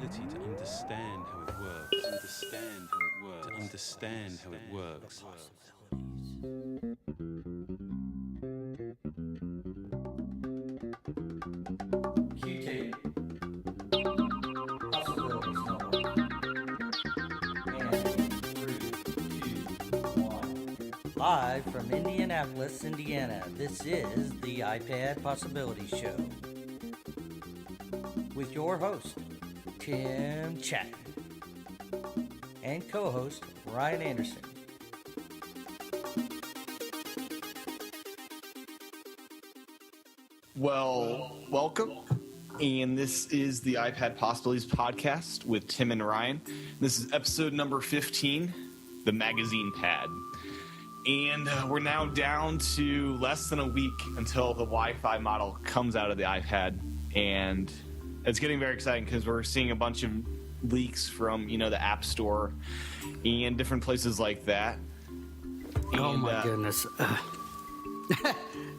ability to understand how it works, to understand how it works. Q-tape. Possibilities Network. And 3, 2, 1. Live from Indianapolis, Indiana, this is the iPad Possibilities Show. With your host, Tim Chapman, and co-host, Ryan Anderson. Well, welcome. And this is the iPad Possibilities Podcast with Tim and Ryan. This is episode number 15, the magazine pad. And we're now down to less than a week until the Wi-Fi model comes out of the iPad. And it's getting very exciting because we're seeing a bunch of leaks from, the App Store and different places like that. Oh, my goodness. I'm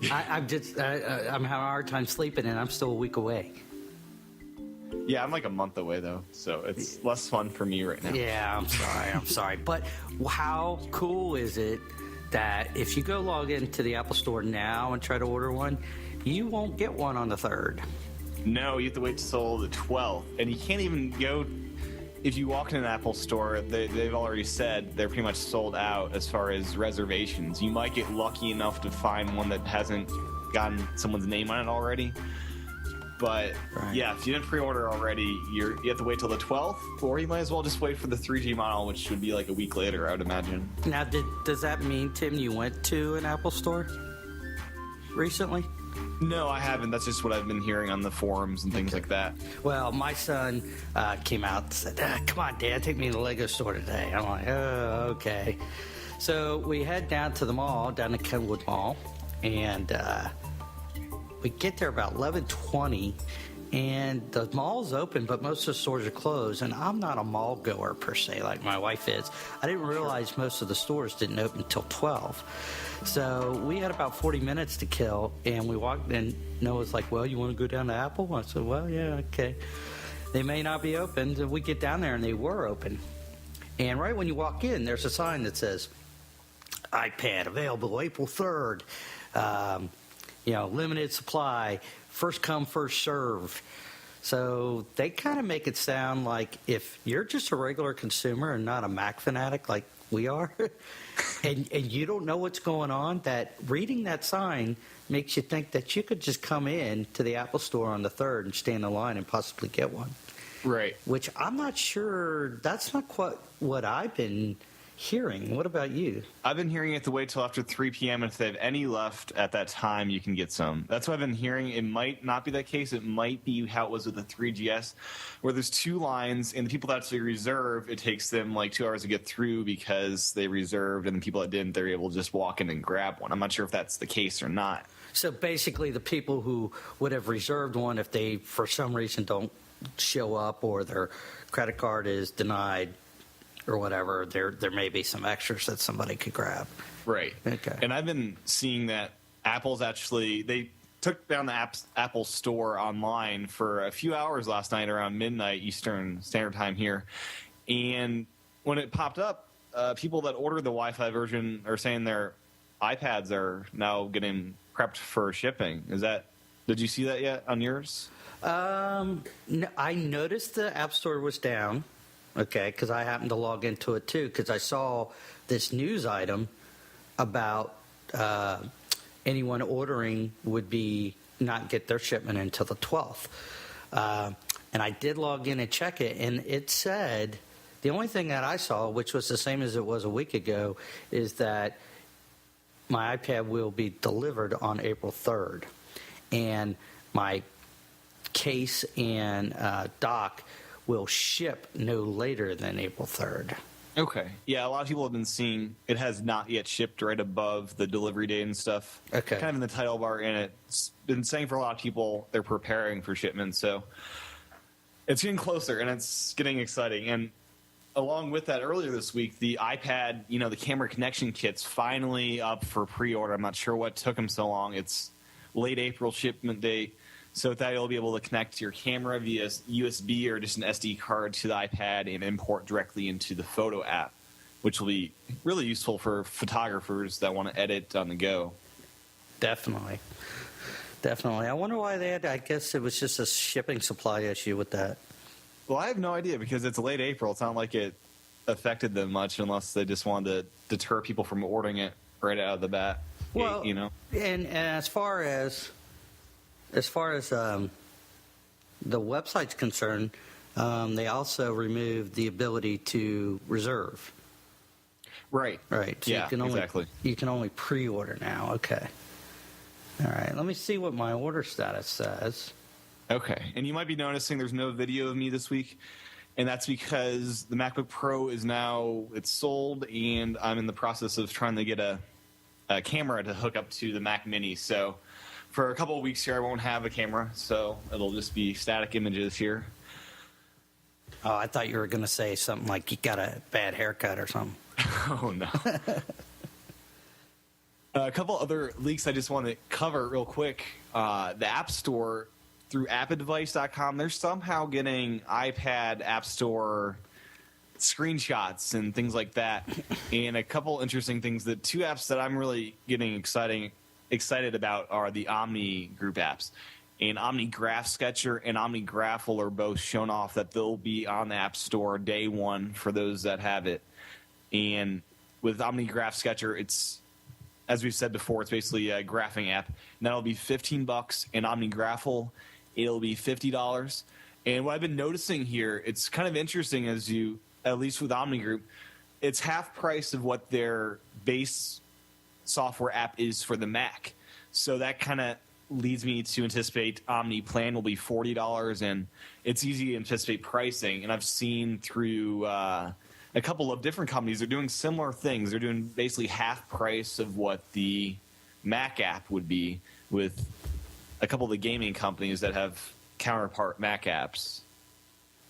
having a hard time sleeping, and I'm still a week away. Yeah, I'm like a month away, though, so it's less fun for me right now. Yeah, I'm sorry. But how cool is it that if you go log into the Apple Store now and try to order one, you won't get one on the 3rd? No, you have to wait till the 12th, and you can't even go. If you walk in an Apple store, they've already said they're pretty much sold out as far as reservations. You might get lucky enough to find one that hasn't gotten someone's name on it already. But, Yeah, if you didn't pre-order already, you have to wait till the 12th, or you might as well just wait for the 3G model, which would be like a week later, I would imagine. Now, does that mean, Tim, you went to an Apple store recently? No, I haven't. That's just what I've been hearing on the forums and things like that. Well, my son came out and said, come on, Dad, take me to the Lego store today. I'm like, oh, okay. So we head down to the mall, down to Kenwood Mall, and we get there about 11:20, and the mall's open, but most of the stores are closed, and I'm not a mall goer per se like my wife is. I didn't realize most of the stores didn't open until 12. So we had about 40 minutes to kill, and we walked in. Noah's like, well, you want to go down to Apple? I said, well, yeah, okay. They may not be open. And we get down there, and they were open. And right when you walk in, there's a sign that says, iPad available April 3rd. Limited supply, first come, first serve. So they kind of make it sound like if you're just a regular consumer and not a Mac fanatic like we are, and you don't know what's going on, that reading that sign makes you think that you could just come in to the Apple Store on the 3rd and stand in line and possibly get one. Right. Which I'm not sure, that's not quite what I've been hearing. What about you? I've been hearing you have to wait till after 3 p.m. and if they have any left at that time, you can get some. That's what I've been hearing. It might not be that case. It might be how it was with the 3GS, where there's 2 lines, and the people that actually reserve, it takes them like 2 hours to get through because they reserved, and the people that didn't, they're able to just walk in and grab one. I'm not sure if that's the case or not. So basically the people who would have reserved one, if they for some reason don't show up or their credit card is denied or whatever, there may be some extras that somebody could grab. Right. Okay. And I've been seeing that Apple's actually, they took down the Apple Store online for a few hours last night around midnight Eastern Standard Time here. And when it popped up, people that ordered the Wi-Fi version are saying their iPads are now getting prepped for shipping. Did you see that yet on yours? No, I noticed the App Store was down. Okay, because I happened to log into it too, because I saw this news item about anyone ordering would not get their shipment until the 12th. And I did log in and check it, and it said, the only thing that I saw, which was the same as it was a week ago, is that my iPad will be delivered on April 3rd. And my case and dock will ship no later than April 3rd. Okay. Yeah, a lot of people have been seeing it has not yet shipped right above the delivery date and stuff. Okay. Kind of in the title bar, and it's been saying for a lot of people they're preparing for shipment. So it's getting closer, and it's getting exciting. And along with that, earlier this week, the iPad, the camera connection kit's finally up for pre-order. I'm not sure what took them so long. It's late April shipment date. So with that, you'll be able to connect your camera via USB or just an SD card to the iPad and import directly into the photo app, which will be really useful for photographers that want to edit on the go. Definitely. I wonder why they had, I guess it was just a shipping supply issue with that. Well, I have no idea because it's late April. It's not like it affected them much unless they just wanted to deter people from ordering it right out of the bat. Well, and as far as the website's concerned, they also removed the ability to reserve. Right. Right. So yeah, exactly. You can only pre-order now. Okay. All right. Let me see what my order status says. Okay. And you might be noticing there's no video of me this week, and that's because the MacBook Pro is now, it's sold, and I'm in the process of trying to get a camera to hook up to the Mac Mini. So for a couple of weeks here, I won't have a camera, so it'll just be static images here. Oh, I thought you were going to say something like you got a bad haircut or something. Oh, no. A couple other leaks I just want to cover real quick. The App Store through appadvice.com, they're somehow getting iPad App Store screenshots and things like that. And a couple interesting things. The two apps that I'm really getting excited about are the Omni Group apps. And Omni Graph Sketcher and Omni Graphel are both shown off that they'll be on the App Store day one for those that have it. And with Omni Graph Sketcher, it's, as we've said before, it's basically a graphing app. And that'll be $15, and Omni Graphel, it'll be $50. And what I've been noticing here, it's kind of interesting as you, at least with Omni Group, it's half price of what their base software app is for the Mac. So that kind of leads me to anticipate Omni Plan will be $40, and it's easy to anticipate pricing. And I've seen through a couple of different companies, they're doing similar things. They're doing basically half price of what the Mac app would be with a couple of the gaming companies that have counterpart Mac apps.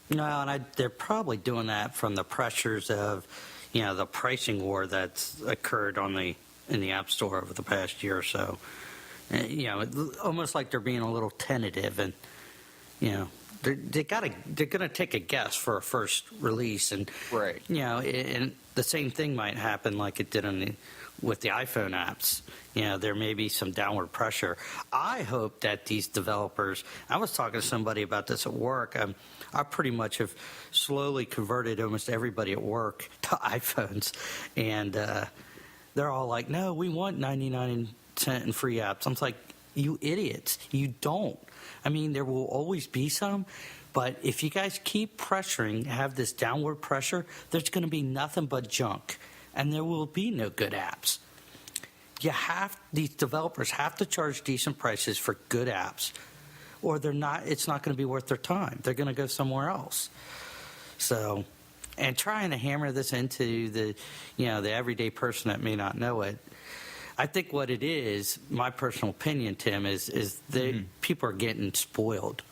No, and they're probably doing that from the pressures of, the pricing war that's occurred in the App Store over the past year or so. Almost like they're being a little tentative, and they're going to take a guess for a first release, and right. And the same thing might happen like it did with the iPhone apps. There may be some downward pressure. I hope that these developers. I was talking to somebody about this at work. I pretty much have slowly converted almost everybody at work to iPhones, and they're all like, "No, we want 99-cent and free apps." I'm like, "You idiots! You don't. I mean, there will always be some, but if you guys keep pressuring, have this downward pressure, there's going to be nothing but junk, and there will be no good apps. These developers have to charge decent prices for good apps, or it's not going to be worth their time. They're going to go somewhere else." So, and trying to hammer this into the everyday person that may not know it, I think what it is, my personal opinion, Tim, is that people are getting spoiled.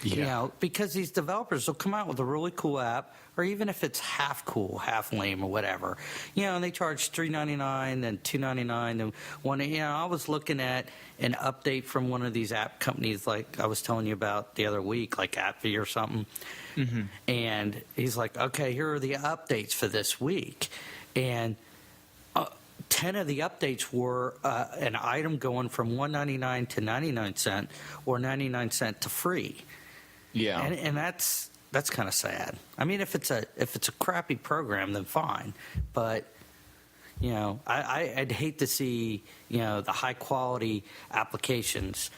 Yeah. Because these developers will come out with a really cool app, or even if it's half cool, half lame, or whatever, and they charge $3.99 and $2.99 and one. I was looking at an update from one of these app companies, like I was telling you about the other week, like AppV or something, and he's like, "Okay, here are the updates for this week," and 10 of the updates were an item going from $1.99 to 99-cent, or 99-cent to free. Yeah, and that's kind of sad. I mean, if it's a crappy program, then fine, but I'd hate to see the high quality applications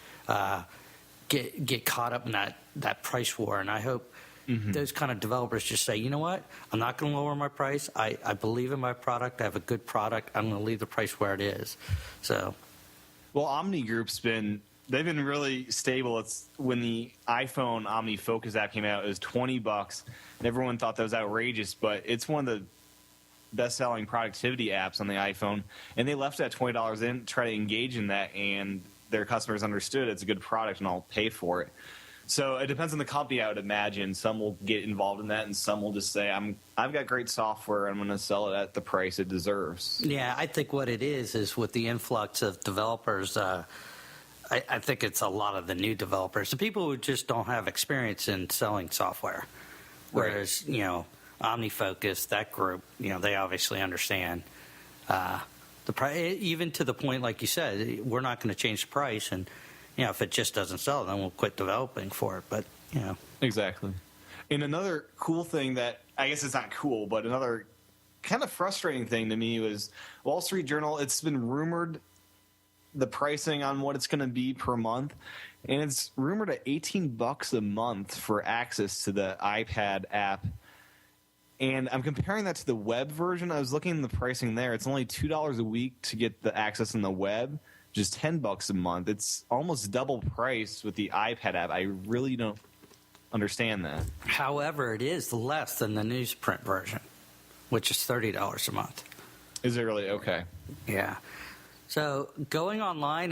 get caught up in that price war, and I hope. Those kind of developers just say, "You know what? I'm not going to lower my price. I believe in my product. I have a good product. I'm going to leave the price where it is." So, well, Omni Group's they've been really stable. It's when the iPhone Omni Focus app came out, it was $20, and everyone thought that was outrageous. But it's one of the best-selling productivity apps on the iPhone, and they left it at $20 in, try to engage in that, and their customers understood it's a good product, and I'll pay for it. So it depends on the company, I would imagine. Some will get involved in that, and some will just say, I've got great software, I'm going to sell it at the price it deserves. Yeah, I think what it is with the influx of developers I think it's a lot of the new developers, the people who just don't have experience in selling software. Whereas, OmniFocus, that group, they obviously understand the price, even to the point, like you said, we're not going to change the price, and if it just doesn't sell, then we'll quit developing for it. But Exactly. And another cool thing that, I guess it's not cool, but another kind of frustrating thing to me was Wall Street Journal. It's been rumored the pricing on what it's going to be per month, and it's rumored at $18 a month for access to the iPad app. And I'm comparing that to the web version. I was looking at the pricing there. It's only $2 a week to get the access on the web, just $10 a month. It's almost double price with the iPad app. I really don't understand that. However, it is less than the newsprint version, which is $30 a month. Is it really? Okay. Yeah. So going online,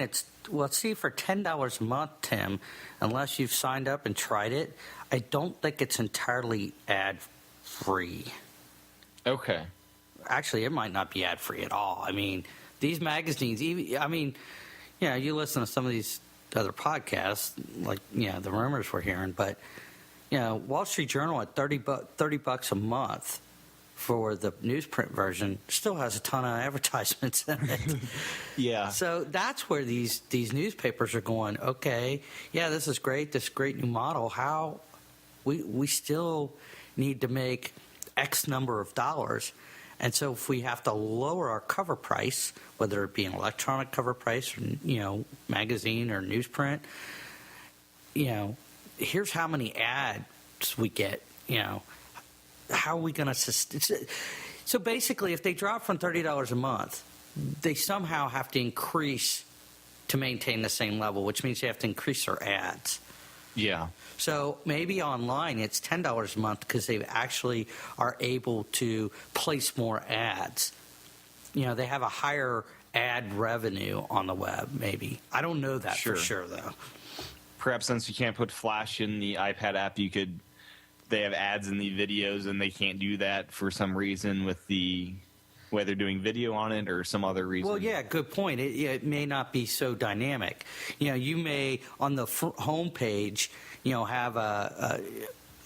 let's see, for $10 a month, Tim, unless you've signed up and tried it, I don't think it's entirely ad-free. Okay. Actually, it might not be ad-free at all. I mean, these magazines, you listen to some of these other podcasts, like, the rumors we're hearing, but, Wall Street Journal at $30 a month for the newsprint version still has a ton of advertisements in it. Yeah. So that's where these newspapers are going, okay, yeah, this is great, this great new model. How we still need to make X number of dollars. And so if we have to lower our cover price, whether it be an electronic cover price or, magazine or newsprint, here's how many ads we get, how are we going to sustain? So basically, if they drop from $30 a month, they somehow have to increase to maintain the same level, which means they have to increase their ads. Yeah. So maybe online it's $10 a month because they actually are able to place more ads. They have a higher ad revenue on the web, maybe. I don't know that for sure, though. Perhaps since you can't put Flash in the iPad app, they have ads in the videos, and they can't do that for some reason with the way they're doing video on it or some other reason. Well, yeah, good point. It may not be so dynamic. You may, on the home page, have a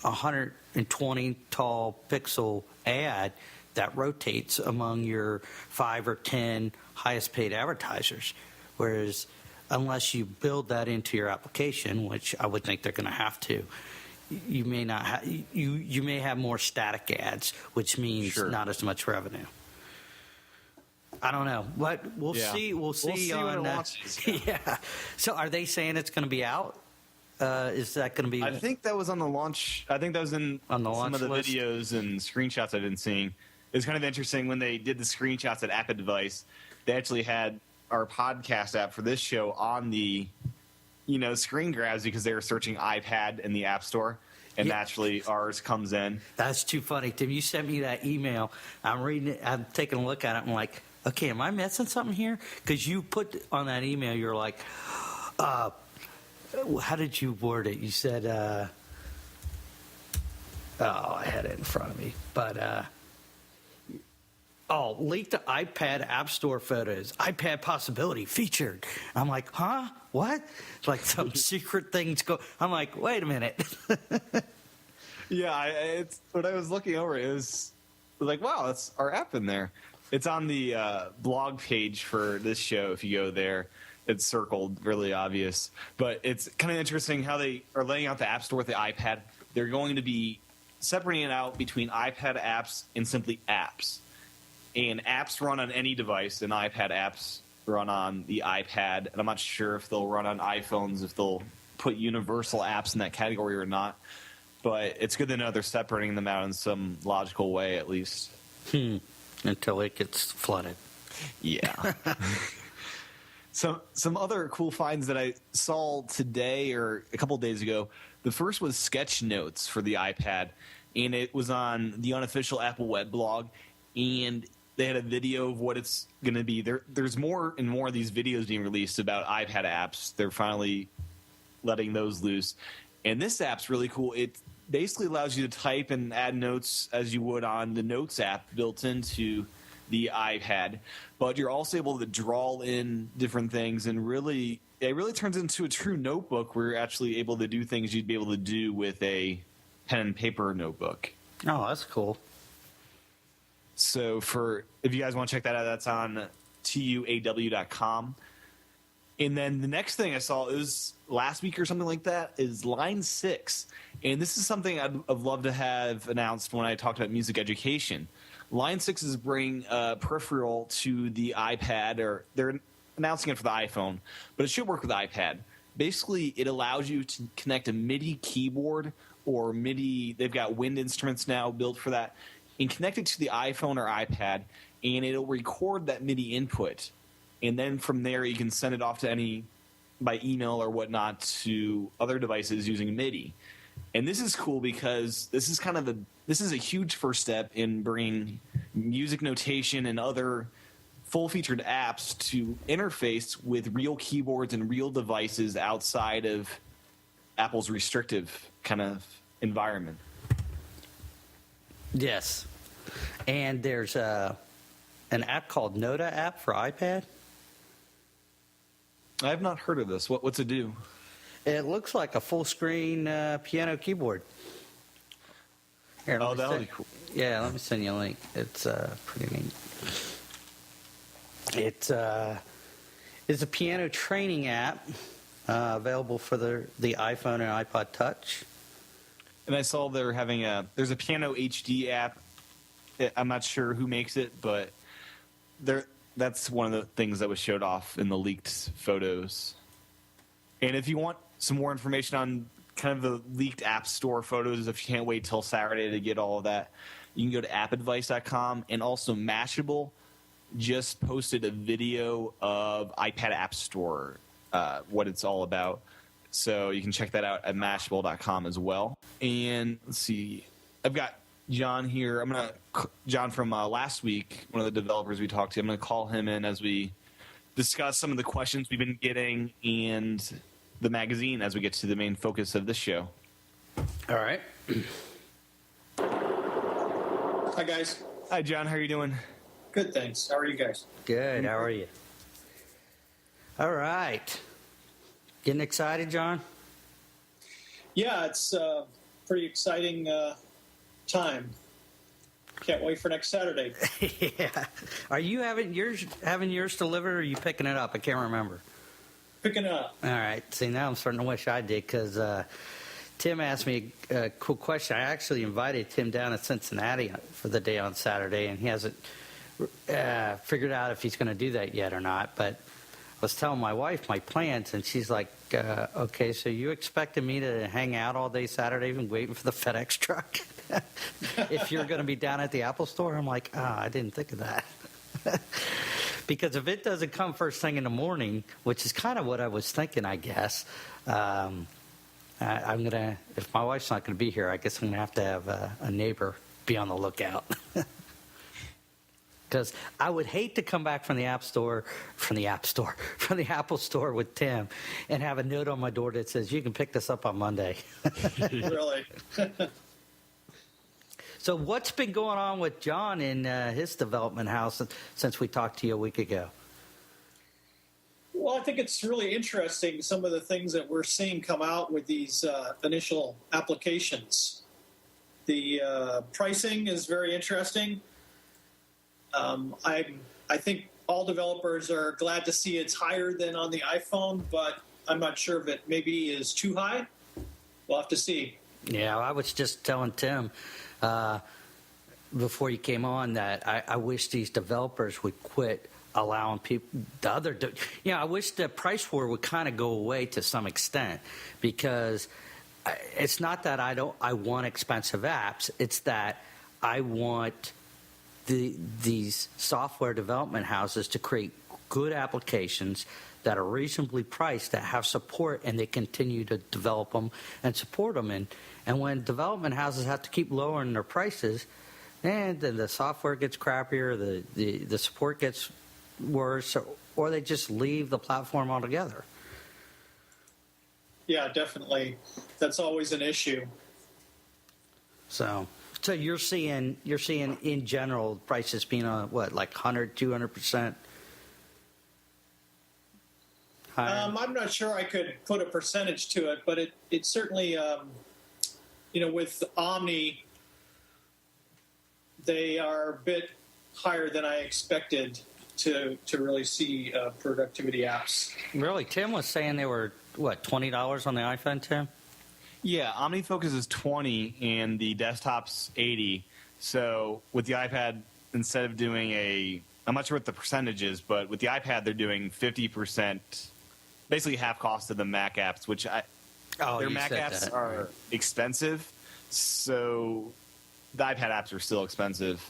120 tall pixel ad that rotates among your 5 or 10 highest paid advertisers. Whereas unless you build that into your application, which I would think they're going to have to, you may not have, you may have more static ads, which means not as much revenue. I don't know. But we'll see. We'll see on when it launches. Yeah. So are they saying it's going to be out? Is that going to be? I think that was on the launch. I think that was in on the some of the list? videos and screenshots I've been seeing. It was kind of interesting when they did the screenshots at App Advice. They actually had our podcast app for this show on the screen grabs because they were searching iPad in the App Store, and naturally ours comes in. That's too funny, Tim. You sent me that email. I'm reading it. I'm taking a look at it. I'm like, okay, am I missing something here? Because you put on that email, you're like, how did you word it? You said, I had it in front of me, but link to iPad App Store photos. iPad possibility featured. I'm like, huh? What? It's like some secret things go. I'm like, wait a minute. Yeah, it's when I was looking over, it was like, wow, that's our app in there. It's on the blog page for this show. If you go there, it's circled, really obvious. But it's kind of interesting how they are laying out the App Store with the iPad. They're going to be separating it out between iPad apps and simply apps. And apps run on any device, and iPad apps run on the iPad. And I'm not sure if they'll run on iPhones, if they'll put universal apps in that category or not. But it's good to know they're separating them out in some logical way, at least. Until it gets flooded. Yeah. Some other cool finds that I saw today or a couple of days ago. The first was Sketch Notes for the iPad, and it was on the unofficial Apple web blog, and they had a video of what it's going to be. There's more and more of these videos being released about iPad apps. They're finally letting those loose. And this app's really cool. It basically allows you to type and add notes as you would on the Notes app built into the iPad. But you're also able to draw in different things and really it really turns into a true notebook where you're actually able to do things you'd be able to do with a pen and paper notebook. Oh, that's cool. So if you guys want to check that out, that's on tuaw.com. And then the next thing I saw, it was last week or something like that, is Line 6. And this is something I'd love to have announced when I talked about music education. Line 6 is bringing a peripheral to the iPad, or they're announcing it for the iPhone, but it should work with the iPad. Basically, it allows you to connect a MIDI keyboard or MIDI. They've got wind instruments now built for that, and connect it to the iPhone or iPad, and it'll record that MIDI input. And then from there, you can send it off to by email or whatnot to other devices using MIDI. And this is cool because this is a huge first step in bringing music notation and other full-featured apps to interface with real keyboards and real devices outside of Apple's restrictive kind of environment. Yes. And there's an app called Noda app for iPad. I have not heard of this. What's it do? It looks like a full-screen piano keyboard. Here, that'll be cool. Yeah, let me send you a link. It's pretty neat. It's a piano training app available for the iPhone and iPod Touch. And I saw there's a Piano HD app. I'm not sure who makes it, but that's one of the things that was showed off in the leaked photos. And if you want some more information on kind of the leaked App Store photos, if you can't wait till Saturday to get all of that, you can go to appadvice.com. And also Mashable just posted a video of iPad App Store, what it's all about. So you can check that out at mashable.com as well. And let's see, I've got John here. John from last week, one of the developers we talked to. I'm going to call him in as we discuss some of the questions we've been getting and the magazine as we get to the main focus of this show. All right. Hi, guys. Hi, John. How are you doing? Good, thanks. How are you guys? Good. How are you? All right. Getting excited, John? Yeah, it's a pretty exciting time. Can't wait for next Saturday. Yeah. Are you having yours delivered, or are you picking it up? I can't remember. Picking it up. All right. See, now I'm starting to wish I did, because Tim asked me a cool question. I actually invited Tim down to Cincinnati for the day on Saturday, and he hasn't figured out if he's going to do that yet or not. But I was telling my wife my plans, and she's like, okay, so you expecting me to hang out all day Saturday even waiting for the FedEx truck if you're going to be down at the Apple Store? I'm like, I didn't think of that. Because if it doesn't come first thing in the morning, which is kind of what I was thinking, I guess, I'm going to, if my wife's not going to be here, I guess I'm going to have a neighbor be on the lookout. Because I would hate to come back from the Apple Store with Tim and have a note on my door that says, you can pick this up on Monday. Really? So what's been going on with John in his development house since we talked to you a week ago? Well, I think it's really interesting, some of the things that we're seeing come out with these initial applications. The pricing is very interesting. I think all developers are glad to see it's higher than on the iPhone, but I'm not sure if it maybe is too high. We'll have to see. Yeah, I was just telling Tim before you came on that I wish these developers would quit allowing people, I wish the price war would kind of go away to some extent, because it's not that I want expensive apps, it's that I want these software development houses to create good applications that are reasonably priced, that have support, and they continue to develop them and support them. And when development houses have to keep lowering their prices, and then the software gets crappier, the support gets worse, or they just leave the platform altogether. Yeah, definitely. That's always an issue. So you're seeing in general prices being like 100, 200%? higher? I'm not sure I could put a percentage to it, but it certainly, with Omni, they are a bit higher than I expected to really see productivity apps. Really? Tim was saying they were, $20 on the iPhone, Tim? Yeah, OmniFocus is 20 and the desktop's 80. So with the iPad, instead of doing I'm not sure what the percentage is, but with the iPad, they're doing 50%, basically half cost of the Mac apps, which their Mac apps are expensive. So the iPad apps are still expensive.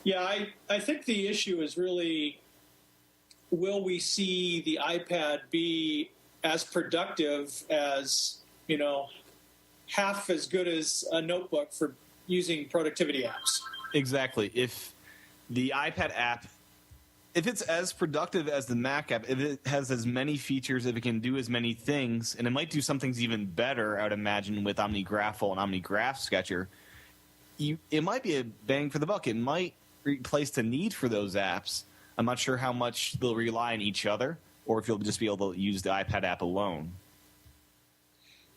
Yeah, I think the issue is really, will we see the iPad be as productive as, half as good as a notebook for using productivity apps? Exactly. If the iPad app, if it's as productive as the Mac app, if it has as many features, if it can do as many things, and it might do some things even better, I would imagine, with OmniGraffle and OmniGraph Sketcher, it might be a bang for the buck. It might replace the need for those apps. I'm not sure how much they'll rely on each other, or if you'll just be able to use the iPad app alone.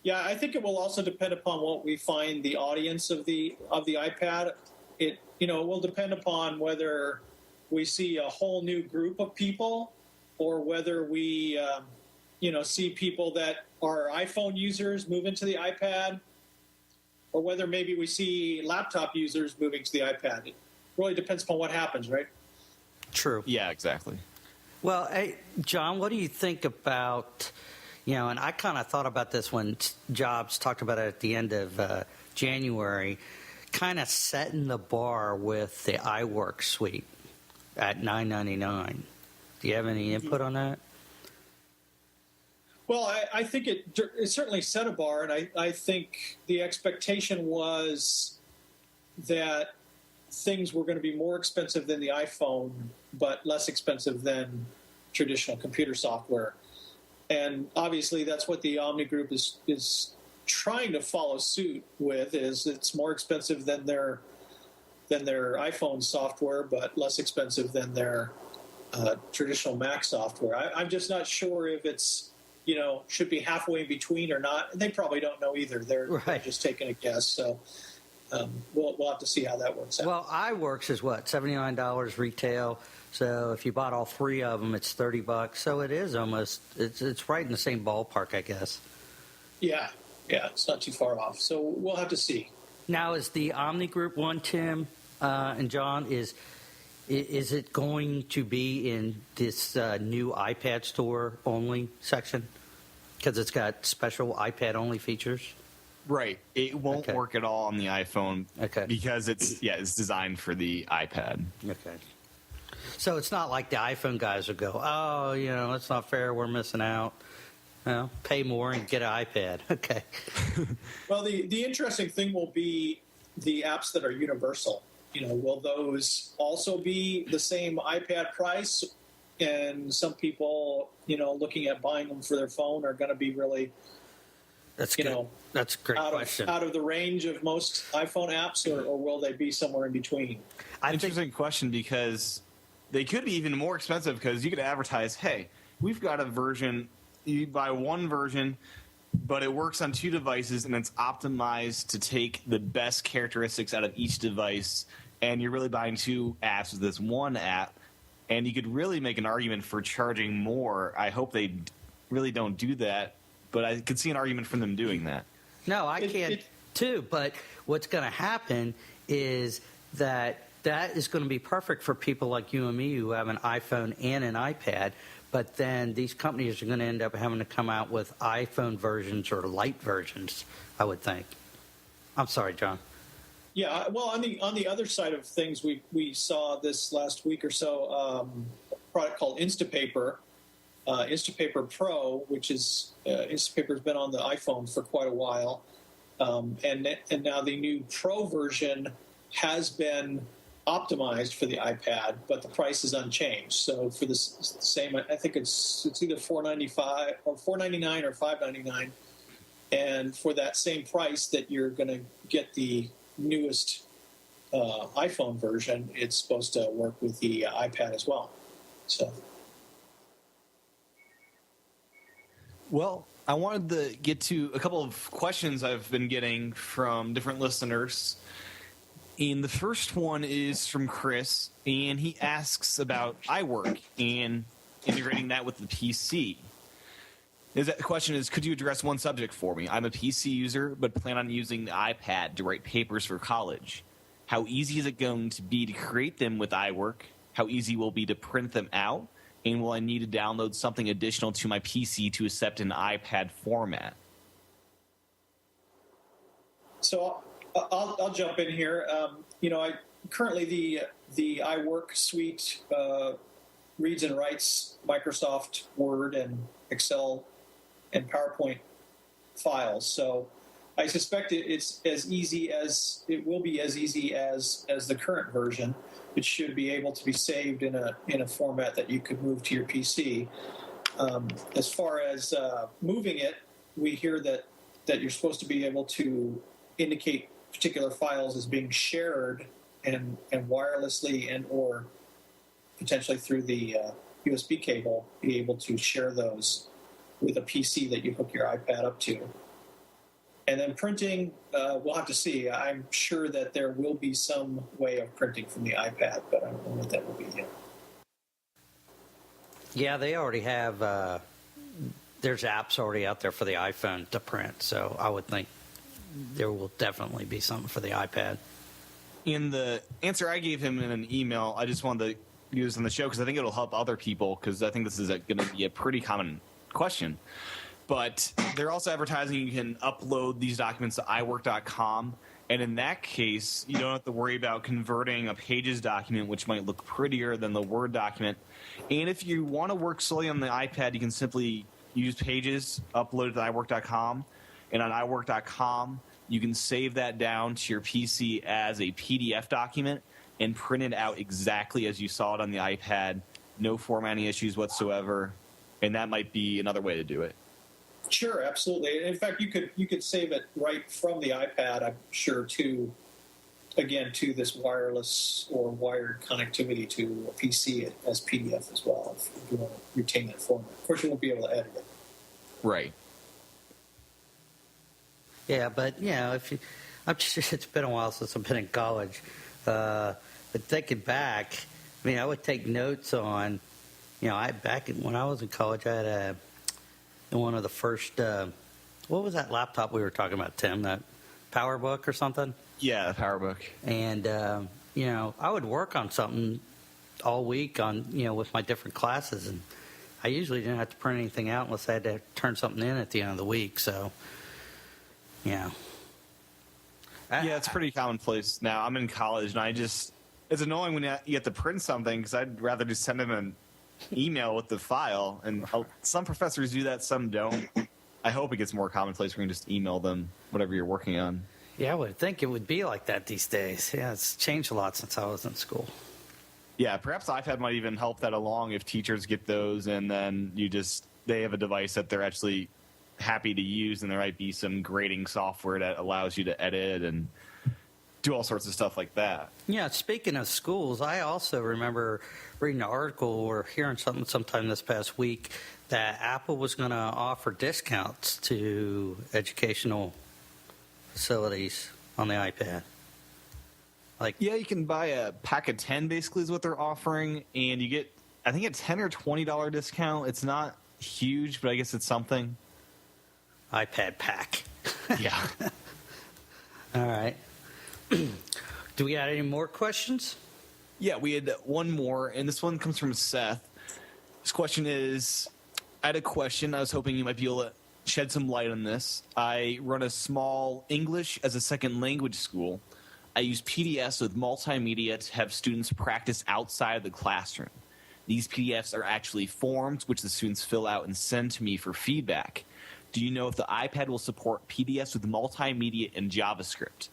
Yeah, I think it will also depend upon what we find the audience of the iPad. It will depend upon whether we see a whole new group of people, or whether we see people that are iPhone users move into the iPad, or whether maybe we see laptop users moving to the iPad. It really depends upon what happens, right? True. Yeah, exactly. Well, hey, John, what do you think about, and I kind of thought about this when Jobs talked about it at the end of January, kind of setting the bar with the iWork suite at $9.99. Do you have any input on that? Well, I think it certainly set a bar, and I think the expectation was that things were going to be more expensive than the iPhone, but less expensive than traditional computer software. And obviously that's what the Omni Group is trying to follow suit with, is it's more expensive than their iPhone software, but less expensive than their traditional Mac software. I'm just not sure if it's, should be halfway in between or not. They probably don't know either. They're just taking a guess. So we'll have to see how that works out. Well, iWorks is what, $79 retail. So if you bought all three of them, it's $30. So it is almost, it's right in the same ballpark, I guess. Yeah, it's not too far off. So we'll have to see. Now, is the Omni Group one, Tim and John, is it going to be in this new iPad store only section? Because it's got special iPad only features? Right. It won't work at all on the iPhone because it's designed for the iPad. Okay. So it's not like the iPhone guys would go, oh, that's not fair, we're missing out. Well, pay more and get an iPad. Okay. Well, the interesting thing will be the apps that are universal. Will those also be the same iPad price? And some people, looking at buying them for their phone are going to be really, that's good. That's a great question. Out of the range of most iPhone apps, or will they be somewhere in between? Interesting question, because they could be even more expensive, because you could advertise, hey, we've got a version, you buy one version, but it works on two devices, and it's optimized to take the best characteristics out of each device, and you're really buying two apps with this one app, and you could really make an argument for charging more. I hope they really don't do that, but I could see an argument for them doing that. No, I can't too, but what's going to happen is that is going to be perfect for people like you and me who have an iPhone and an iPad, but then these companies are going to end up having to come out with iPhone versions or light versions, I would think. I'm sorry, John. Yeah, well, on the other side of things, we saw this last week or so a product called Instapaper, Instapaper Pro, which is Instapaper's been on the iPhone for quite a while, and now the new Pro version has been optimized for the iPad, but the price is unchanged. So for the same, I think it's either $4.95 or $4.99 or $5.99, and for that same price that you're going to get the newest iPhone version, it's supposed to work with the iPad as well. So Well, I wanted to get to a couple of questions I've been getting from different listeners. And the first one is from Chris, and he asks about iWork and integrating that with the PC. The question is, could you address one subject for me? I'm a PC user, but plan on using the iPad to write papers for college. How easy is it going to be to create them with iWork? How easy will it be to print them out? And will I need to download something additional to my PC to accept an iPad format? So I'll jump in here. I currently the iWork suite reads and writes Microsoft Word and Excel and PowerPoint files. So I suspect it's as easy as it will be as easy as the current version. It should be able to be saved in a format that you could move to your PC. As far as moving it, we hear that you're supposed to be able to indicate particular files as being shared and wirelessly and or potentially through the USB cable, be able to share those with a PC that you hook your iPad up to. And then printing, we'll have to see. I'm sure that there will be some way of printing from the iPad, but I don't know what that will be yet. Yeah, they already have, there's apps already out there for the iPhone to print, so I would think there will definitely be something for the iPad. In the answer I gave him in an email, I just wanted to use on the show because I think it'll help other people, because I think this is going to be a pretty common question. But they're also advertising you can upload these documents to iWork.com, and in that case, you don't have to worry about converting a Pages document, which might look prettier than the Word document. And if you want to work solely on the iPad, you can simply use Pages, upload it to iWork.com, and on iWork.com, you can save that down to your PC as a PDF document and print it out exactly as you saw it on the iPad. No formatting issues whatsoever, and that might be another way to do it. Sure, absolutely. In fact, you could save it right from the iPad, I'm sure, to this wireless or wired connectivity to a PC as PDF as well, if you want to retain that format. Of course, you won't be able to edit it. Right. Yeah, but I'm sure it's been a while since I've been in college. But thinking back, I would take notes on, when I was in college, I had one of the first, what was that laptop we were talking about, Tim? That PowerBook or something? Yeah, the PowerBook. And, I would work on something all week on, with my different classes. And I usually didn't have to print anything out unless I had to turn something in at the end of the week. So, yeah. Yeah, it's pretty commonplace now. I'm in college, and it's annoying when you have to print something, because I'd rather just send them an email with the file. And some professors do that, some don't. I hope it gets more commonplace where you can just email them whatever you're working on. Yeah, I would think it would be like that these days. Yeah, it's changed a lot since I was in school. Yeah, perhaps iPad might even help that along if teachers get those, and then they have a device that they're actually happy to use, and there might be some grading software that allows you to edit and do all sorts of stuff like that. Yeah, speaking of schools, I also remember reading an article or hearing something sometime this past week that Apple was going to offer discounts to educational facilities on the iPad. Yeah, you can buy a pack of 10 basically is what they're offering, and you get, I think, a $10 or $20 discount. It's not huge, but I guess it's something. iPad pack. Yeah. All right. Do we got any more questions? Yeah, we had one more, and this one comes from Seth. This question is, I had a question. I was hoping you might be able to shed some light on this. I run a small English as a second language school. I use PDFs with multimedia to have students practice outside of the classroom. These PDFs are actually forms which the students fill out and send to me for feedback. Do you know if the iPad will support PDFs with multimedia and JavaScript?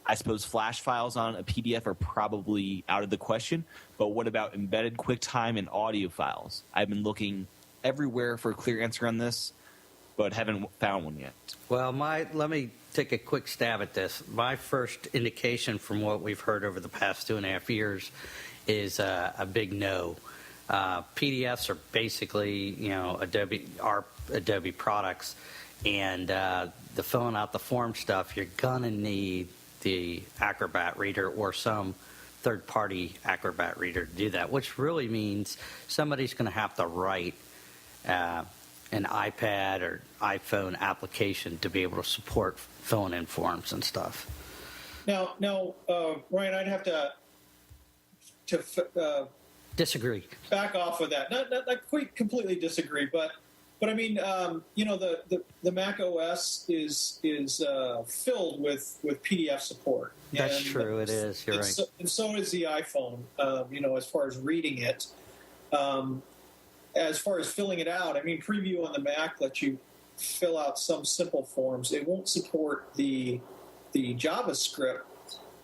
I suppose flash files on a PDF are probably out of the question, but what about embedded QuickTime and audio files? I've been looking everywhere for a clear answer on this, but haven't found one yet. Well, let me take a quick stab at this. My first indication from what we've heard over the past 2.5 years is a big no. PDFs are basically, Adobe, our Adobe products. And the filling out the form stuff, you're going to need the Acrobat Reader or some third-party Acrobat Reader to do that, which really means somebody's going to have to write an iPad or iPhone application to be able to support filling in forms and stuff. Now, Ryan, I'd have to Disagree. back off of that. Not quite completely disagree, but I mean, the Mac OS is filled with PDF support. That's true. It is. You're right. And so is the iPhone. As far as reading it, as far as filling it out, I mean, Preview on the Mac lets you fill out some simple forms. It won't support the JavaScript,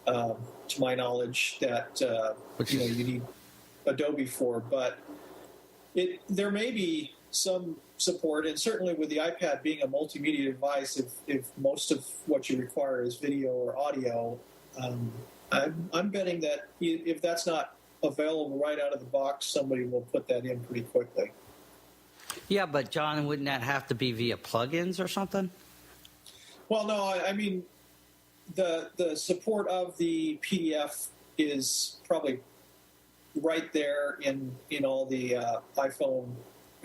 to my knowledge, that you need Adobe for. But there may be some support, and certainly with the iPad being a multimedia device, if most of what you require is video or audio, I'm betting that if that's not available right out of the box, somebody will put that in pretty quickly. Yeah, but John, wouldn't that have to be via plugins or something? Well, no, I mean the support of the PDF is probably right there in all the iPhone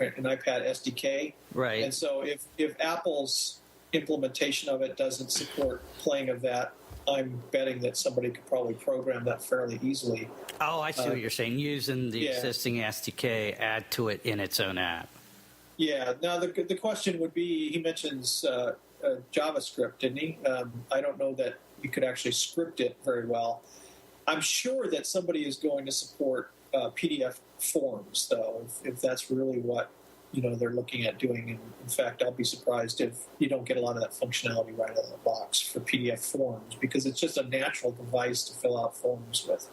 and iPad SDK. Right. And so if Apple's implementation of it doesn't support playing of that, I'm betting that somebody could probably program that fairly easily. Oh, I see what you're saying. Using the existing SDK, add to it in its own app. Yeah. Now, the question would be, he mentions JavaScript, didn't he? I don't know that you could actually script it very well. I'm sure that somebody is going to support PDF forms, though, if that's really what they're looking at doing. And in fact, I'll be surprised if you don't get a lot of that functionality right out of the box for PDF forms, because it's just a natural device to fill out forms with.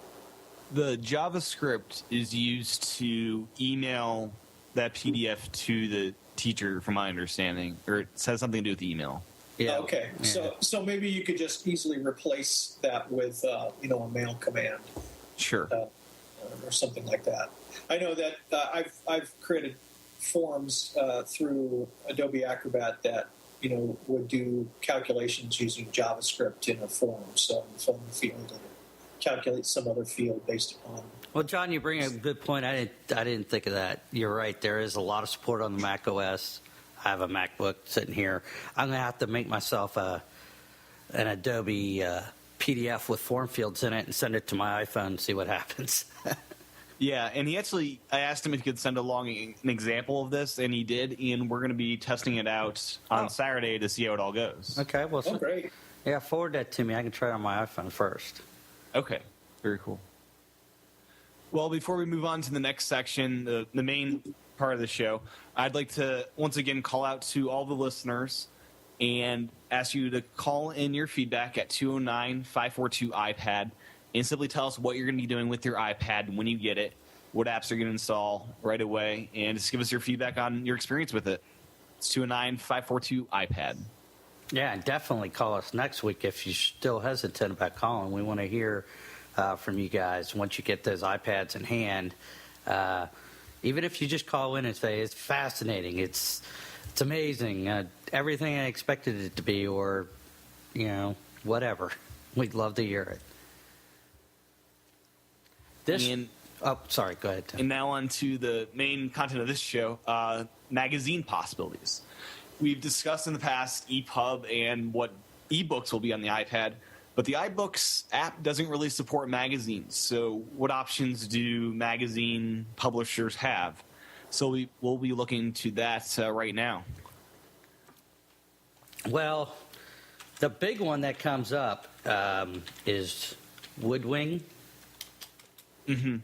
The JavaScript is used to email that PDF to the teacher, from my understanding, or it has something to do with email. Yeah. Okay. Yeah. So maybe you could just easily replace that with a mail command. Sure. Or something like that. I know that I've created forms through Adobe Acrobat that would do calculations using JavaScript in a form. So fill in the field and calculate some other field based upon. Well, John, you bring a good point. I didn't think of that. You're right. There is a lot of support on the Mac OS. I have a MacBook sitting here. I'm going to have to make myself an Adobe PDF with form fields in it and send it to my iPhone and see what happens. Yeah, and I asked him if he could send along an example of this, and he did, and we're going to be testing it out on Saturday to see how it all goes. Okay, well, great. Yeah, forward that to me. I can try it on my iPhone first. Okay, very cool. Well, before we move on to the next section, the main part of the show, I'd like to once again call out to all the listeners and ask you to call in your feedback at 209-542-iPad and simply tell us what you're going to be doing with your iPad when you get it, what apps you're going to install right away, and just give us your feedback on your experience with it. It's 209-542-iPad. Yeah, definitely call us next week if you're still hesitant about calling. We want to hear from you guys once you get those iPads in hand. Even if you just call in and say, it's fascinating, it's amazing, everything I expected it to be, or, whatever. We'd love to hear it. Sorry, go ahead, Tim. And now on to the main content of this show, magazine possibilities. We've discussed in the past EPUB and what ebooks will be on the iPad, but the iBooks app doesn't really support magazines. So what options do magazine publishers have? So we'll be looking to that right now. Well, the big one that comes up is Woodwing. Mm-hmm.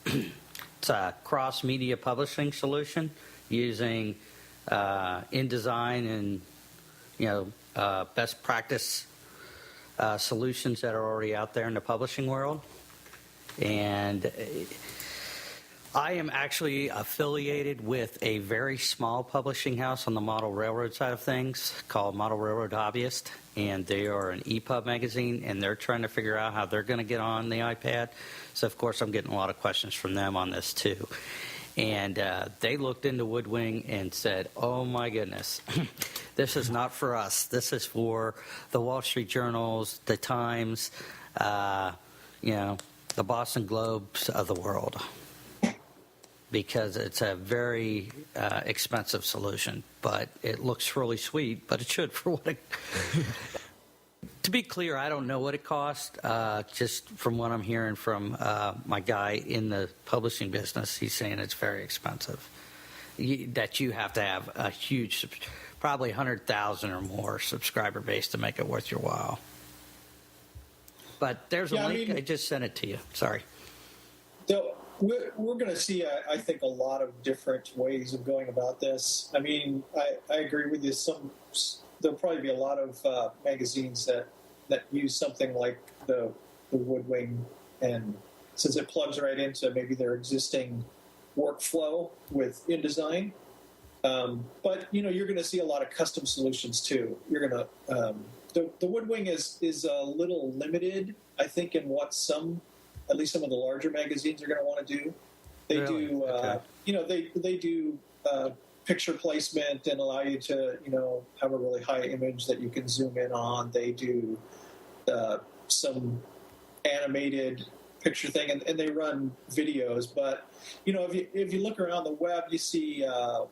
It's a cross-media publishing solution using InDesign and best practice solutions that are already out there in the publishing world. And I am actually affiliated with a very small publishing house on the model railroad side of things called Model Railroad Hobbyist, and they are an EPUB magazine, and they're trying to figure out how they're going to get on the iPad. So, of course, I'm getting a lot of questions from them on this, too. And they looked into Woodwing and said, "Oh my goodness, this is not for us. This is for the Wall Street Journals, the Times, the Boston Globes of the world." Because it's a very expensive solution, but it looks really sweet. But it should for what it. To be clear, I don't know what it costs. Just from what I'm hearing from my guy in the publishing business, he's saying it's very expensive. That you have to have a huge, probably 100,000 or more subscriber base to make it worth your while. But there's a link. I just sent it to you. Sorry. So we're going to see, I think, a lot of different ways of going about this. I mean, I agree with you. There'll probably be a lot of magazines that use something like the Woodwing, and since it plugs right into maybe their existing workflow with InDesign. But you're going to see a lot of custom solutions too. You're going to the Woodwing is a little limited, I think, in what at least some of the larger magazines are going to want to do. They really? do, Okay. they do picture placement and allow you to, have a really high image that you can zoom in on. They do some animated picture thing, and they run videos. But if you look around the web, you see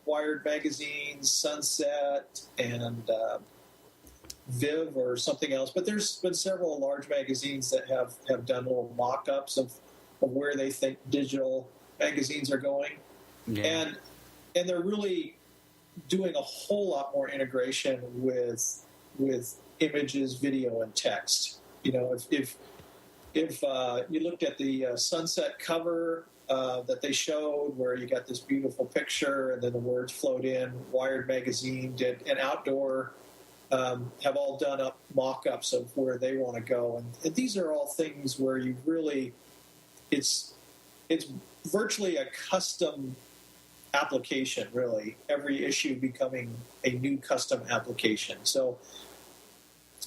Wired magazines, Sunset, and Viv or something else. But there's been several large magazines that have done little mock-ups of where they think digital magazines are going. Yeah. And they're really doing a whole lot more integration with images, video, and text. If you looked at the Sunset cover that they showed, where you got this beautiful picture and then the words flowed in, Wired magazine did an outdoor, have all done up mock-ups of where they want to go. And these are all things where you really, it's virtually a custom application, really. Every issue becoming a new custom application. So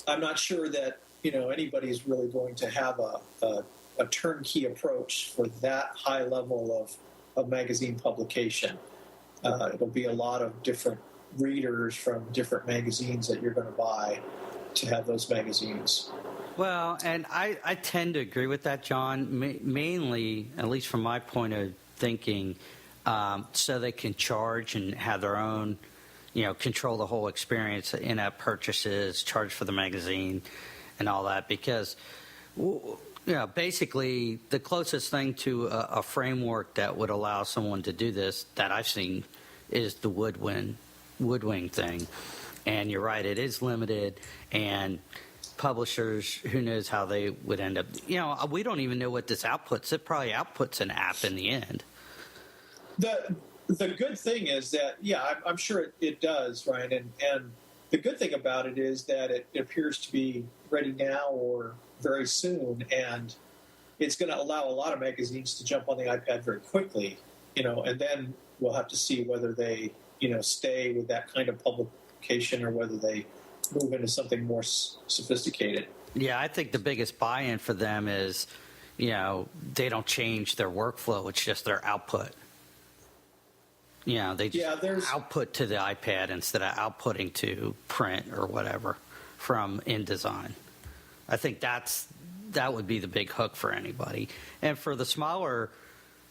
I'm not sure that anybody's really going to have a turnkey approach for that high level of magazine publication. It'll be a lot of different readers from different magazines that you're going to buy to have those magazines. Well, and I tend to agree with that, John, mainly, at least from my point of thinking, so they can charge and have their own, control the whole experience, in-app purchases, charge for the magazine, and all that. Because, basically, the closest thing to a framework that would allow someone to do this that I've seen is the Woodwing thing. And you're right, it is limited, and publishers, who knows how they would end up. We don't even know what this outputs. It probably outputs an app in the end. The good thing is that, I'm sure it does, Ryan. And the good thing about it is that it appears to be ready now or very soon, and it's going to allow a lot of magazines to jump on the iPad very quickly, and then we'll have to see whether they, stay with that kind of publication or whether they move into something more sophisticated. Yeah, I think the biggest buy-in for them is, they don't change their workflow. It's just their output. They just output to the iPad instead of outputting to print or whatever from InDesign. I think that would be the big hook for anybody. And for the smaller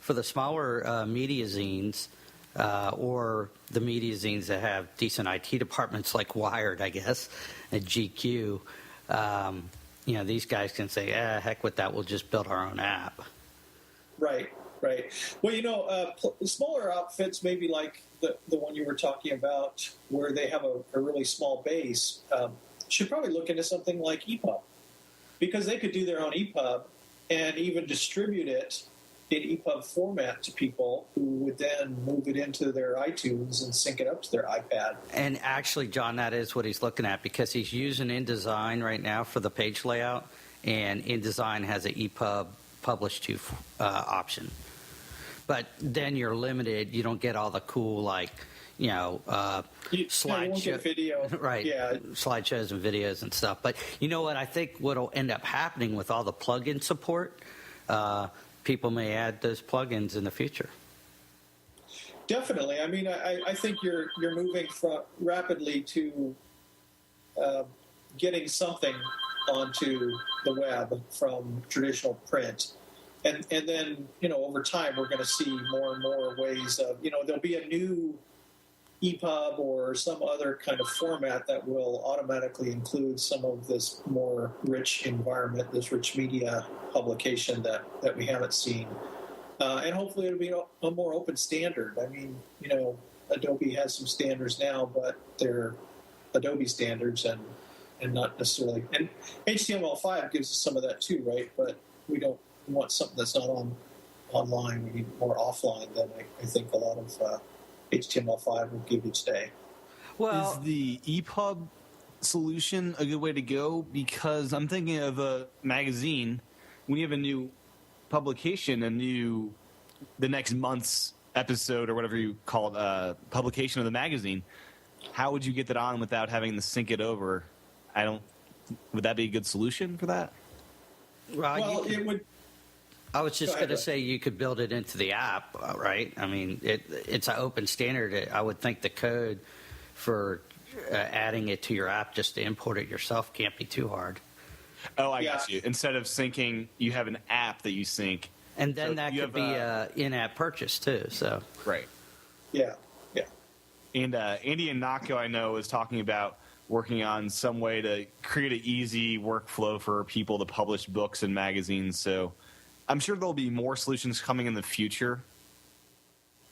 media zines, or the media zines that have decent IT departments like Wired, I guess, and GQ, these guys can say, heck with that, we'll just build our own app. Right. Well, smaller outfits, maybe like the one you were talking about, where they have a really small base, should probably look into something like EPUB, because they could do their own EPUB and even distribute it in EPUB format to people who would then move it into their iTunes and sync it up to their iPad. And actually, John, that is what he's looking at, because he's using InDesign right now for the page layout, and InDesign has an EPUB publish to option. But then you're limited. You don't get all the cool, slideshow video, right? Yeah, slideshows and videos and stuff. But you know what? I think what'll end up happening with all the plugin support, people may add those plugins in the future. Definitely. I mean, I think you're moving rapidly to getting something onto the web from traditional print. And then, over time, we're going to see more and more ways of, there'll be a new EPUB or some other kind of format that will automatically include some of this more rich environment, this rich media publication that we haven't seen. And hopefully it'll be a more open standard. I mean, Adobe has some standards now, but they're Adobe standards and not necessarily. And HTML5 gives us some of that too, right? But we don't want something that's not online. We need more offline than I think a lot of HTML5 will give you today. Well, Is the EPUB solution a good way to go? Because I'm thinking of a magazine. When you have a new publication, the next month's episode or whatever you call it, publication of the magazine, how would you get that on without having to sync it over? Would that be a good solution for that? Well, it would. I was just going to say you could build it into the app, right? I mean, it's an open standard. I would think the code for adding it to your app just to import it yourself can't be too hard. Oh, I got you. Instead of syncing, you have an app that you sync. And then So that you could have, be in-app purchase too. So Right. Yeah. And Andy and Nako, I know, is talking about working on some way to create an easy workflow for people to publish books and magazines. So I'm sure there'll be more solutions coming in the future.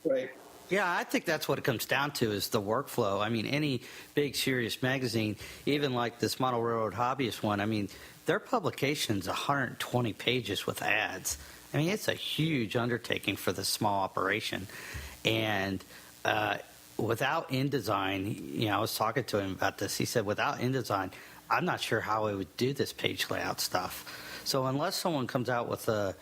Right. yeah, I think that's what it comes down to is the workflow. I mean, any big serious magazine, even like this Model Railroad Hobbyist one, I mean, their publication's 120 pages with ads. I mean, it's a huge undertaking for the small operation. And without InDesign, I was talking to him about this. He said, without InDesign, I'm not sure how I would do this page layout stuff. So unless someone comes out with a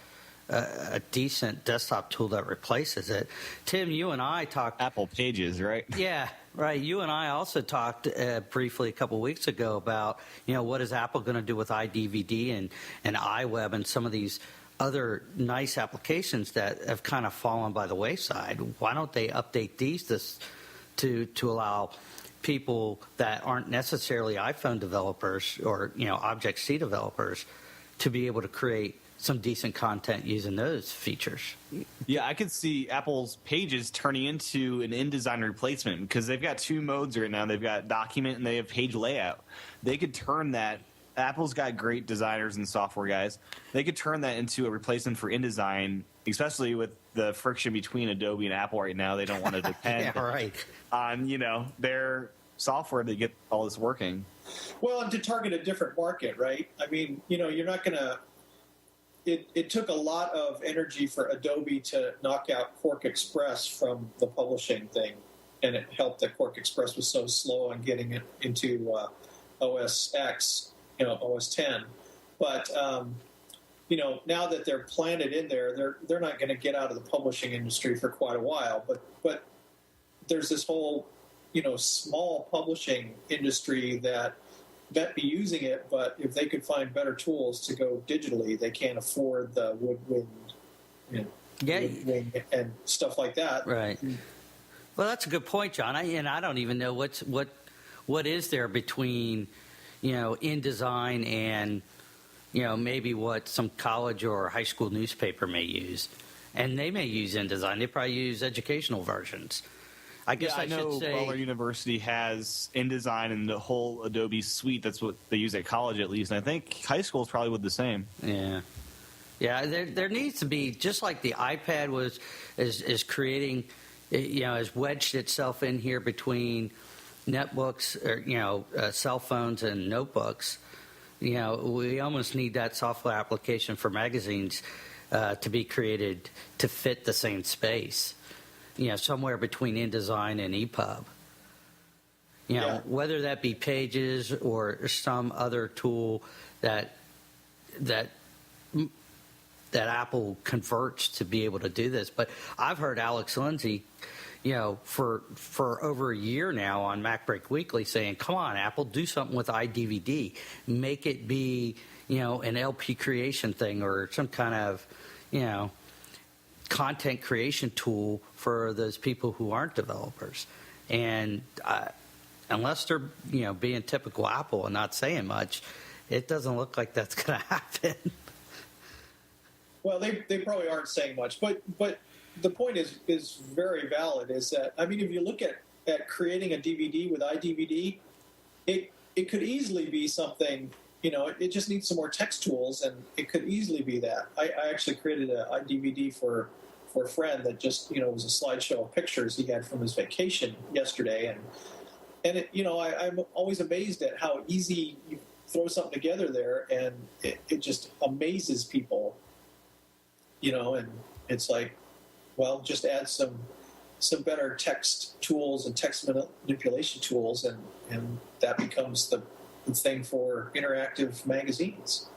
decent desktop tool that replaces it, Tim, you and I talked. Apple Pages, right? Yeah, right. You and I also talked briefly a couple weeks ago about, what is Apple going to do with iDVD and iWeb and some of these other nice applications that have kind of fallen by the wayside. Why don't they update these to allow people that aren't necessarily iPhone developers or, Object-C developers to be able to create some decent content using those features? Yeah, I could see Apple's Pages turning into an InDesign replacement because they've got two modes right now. They've got document and they have page layout. They could turn that. Apple's got great designers and software guys. They could turn that into a replacement for InDesign, especially with the friction between Adobe and Apple right now. They don't want to depend Yeah, right. on, their software to get all this working. Well, and to target a different market, right? I mean, you're not going to. It took a lot of energy for Adobe to knock out Quark Express from the publishing thing, and it helped that Quark Express was so slow on getting it into OS X, OS 10. But now that they're planted in there, they're not going to get out of the publishing industry for quite a while. But there's this whole small publishing industry that be using it, but if they could find better tools to go digitally, they can't afford the woodwind, woodwind and stuff like that. Right. Well, that's a good point, John. I don't even know what is there between, InDesign and, maybe what some college or high school newspaper may use. And they may use InDesign. They probably use educational versions. I guess I know should say Butler University has InDesign and the whole Adobe suite. That's what they use at college, at least. And I think high school is probably with the same. Yeah. Yeah, there needs to be, just like the iPad is creating, has wedged itself in here between netbooks, or, cell phones and notebooks. We almost need that software application for magazines to be created to fit the same space. Somewhere between InDesign and EPUB. Whether that be Pages or some other tool that Apple converts to be able to do this. But I've heard Alex Lindsay, for over a year now on MacBreak Weekly saying, come on, Apple, do something with iDVD. Make it be, an LP creation thing or some kind of, content creation tool for those people who aren't developers. And unless they're being typical Apple and not saying much, it doesn't look like that's going to happen. Well, they probably aren't saying much, but the point is very valid. Is that, I mean, if you look at creating a DVD with iDVD, it could easily be something. It just needs some more text tools, and it could easily be that. I actually created a iDVD for a friend that just was a slideshow of pictures he had from his vacation yesterday, and it, I'm always amazed at how easy you throw something together there, and it just amazes people. And it's like, well, just add some better text tools and text manipulation tools, and that becomes the thing for interactive magazines.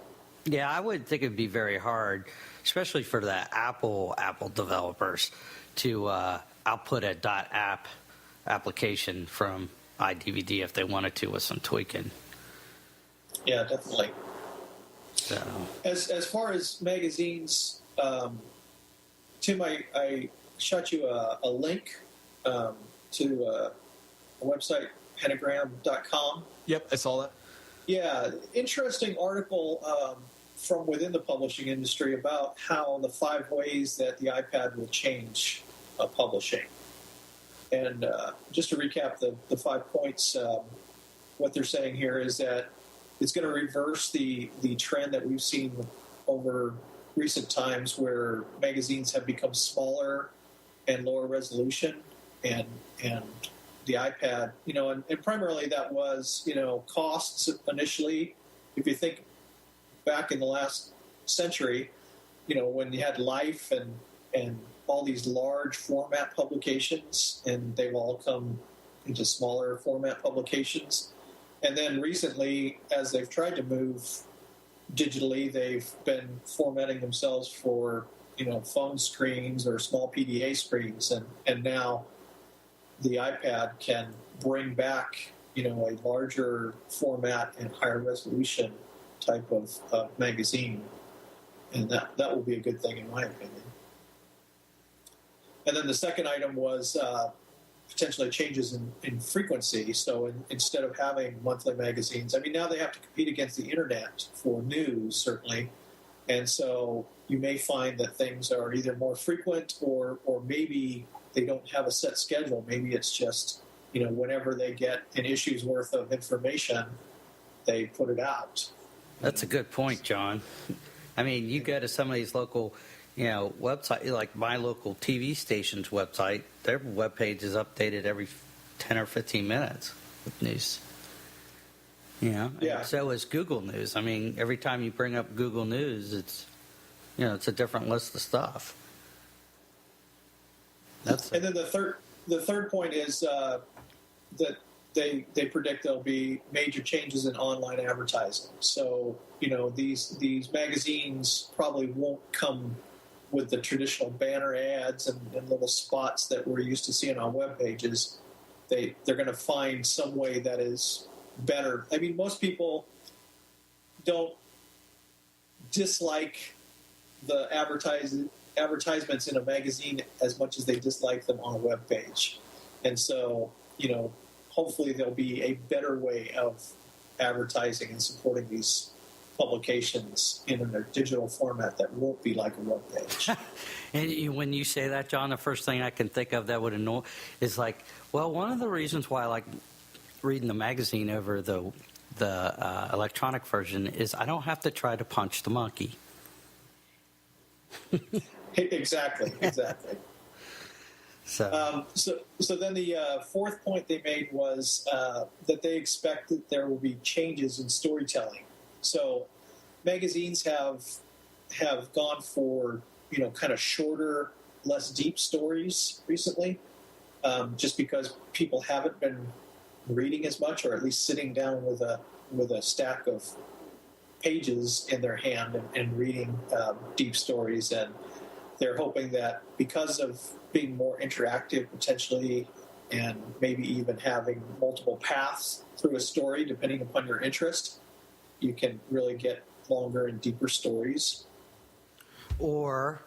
Yeah, I would think it'd be very hard, especially for the Apple developers, to output a .app application from iDVD if they wanted to with some tweaking. Yeah, definitely. So, as far as magazines, Tim, I shot you a link to a website, pentagram.com. Yep, I saw that. Yeah, interesting article from within the publishing industry about how the 5 ways that the iPad will change publishing. And just to recap the 5 points, what they're saying here is that it's going to reverse the trend that we've seen over recent times where magazines have become smaller and lower resolution, and the iPad, and primarily that was, costs initially. If you think back in the last century, when you had Life and all these large format publications, and they've all come into smaller format publications. And then recently, as they've tried to move digitally, they've been formatting themselves for, phone screens or small PDA screens, and now the iPad can bring back, a larger format and higher resolution type of magazine, and that will be a good thing in my opinion. And then the second item was potentially changes in frequency. So instead of having monthly magazines, now they have to compete against the internet for news, certainly. And so you may find that things are either more frequent or maybe they don't have a set schedule. Maybe it's just, whenever they get an issue's worth of information, they put it out. that's a good point, John. You go to some of these local, website, like my local TV station's website, their webpage is updated every 10 or 15 minutes with news. Yeah. And so is Google News. Every time you bring up Google News, it's, it's a different list of stuff. And then the third point is that they predict there'll be major changes in online advertising. So, these magazines probably won't come with the traditional banner ads and little spots that we're used to seeing on web pages. They're going to find some way that is better. Most people don't dislike the advertisements in a magazine as much as they dislike them on a web page. And so, hopefully there'll be a better way of advertising and supporting these publications in a digital format that won't be like a web page. And when you say that, John, the first thing I can think of that would annoy is like, well, one of the reasons why I like reading the magazine over the electronic version is I don't have to try to punch the monkey. Exactly. So then the fourth point they made was that they expect that there will be changes in storytelling. So magazines have gone for kind of shorter, less deep stories recently, just because people haven't been reading as much, or at least sitting down with a stack of pages in their hand and reading deep stories. And they're hoping that because of being more interactive potentially, and maybe even having multiple paths through a story depending upon your interest, you can really get longer and deeper stories. Or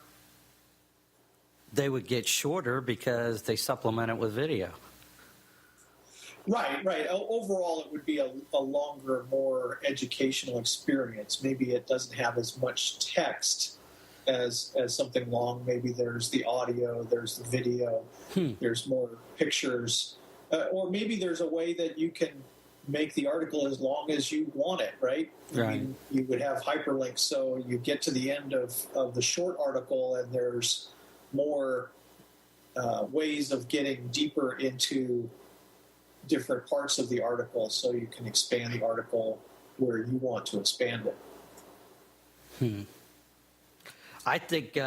they would get shorter because they supplement it with video. Right. Overall, it would be a longer, more educational experience. Maybe it doesn't have as much text as something long. Maybe there's the audio, there's the video, there's more pictures, or maybe there's a way that you can make the article as long as you want it, right? Right. I mean, you would have hyperlinks, so you get to the end of the short article, and there's more ways of getting deeper into different parts of the article, so you can expand the article where you want to expand it. I think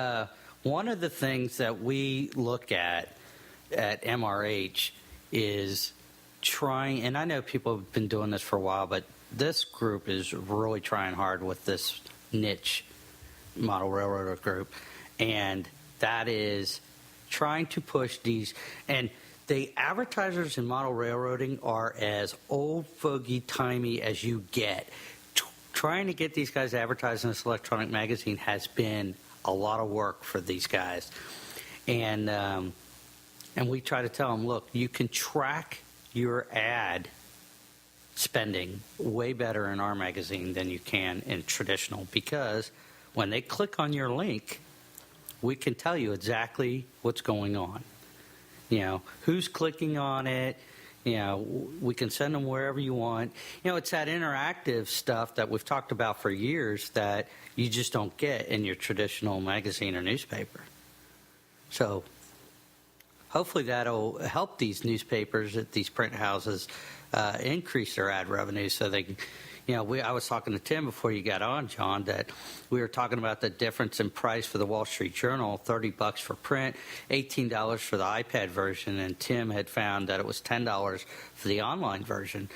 one of the things that we look at MRH is trying, and I know people have been doing this for a while, but this group is really trying hard with this niche model railroader group, and that is trying to push these. And the advertisers in model railroading are as old fogey timey as you get. Trying to get these guys to advertise in this electronic magazine has been a lot of work for these guys, and we try to tell them, look, you can track your ad spending way better in our magazine than you can in traditional, because when they click on your link, we can tell you exactly what's going on. You know, who's clicking on it. You know, we can send them wherever you want. You know, it's that interactive stuff that we've talked about for years that you just don't get in your traditional magazine or newspaper. So hopefully that'll help these newspapers at these print houses increase their ad revenue, so they can. You know, I was talking to Tim before you got on, John, that we were talking about the difference in price for the Wall Street Journal, $30 for print, $18 for the iPad version, and Tim had found that it was $10 for the online version.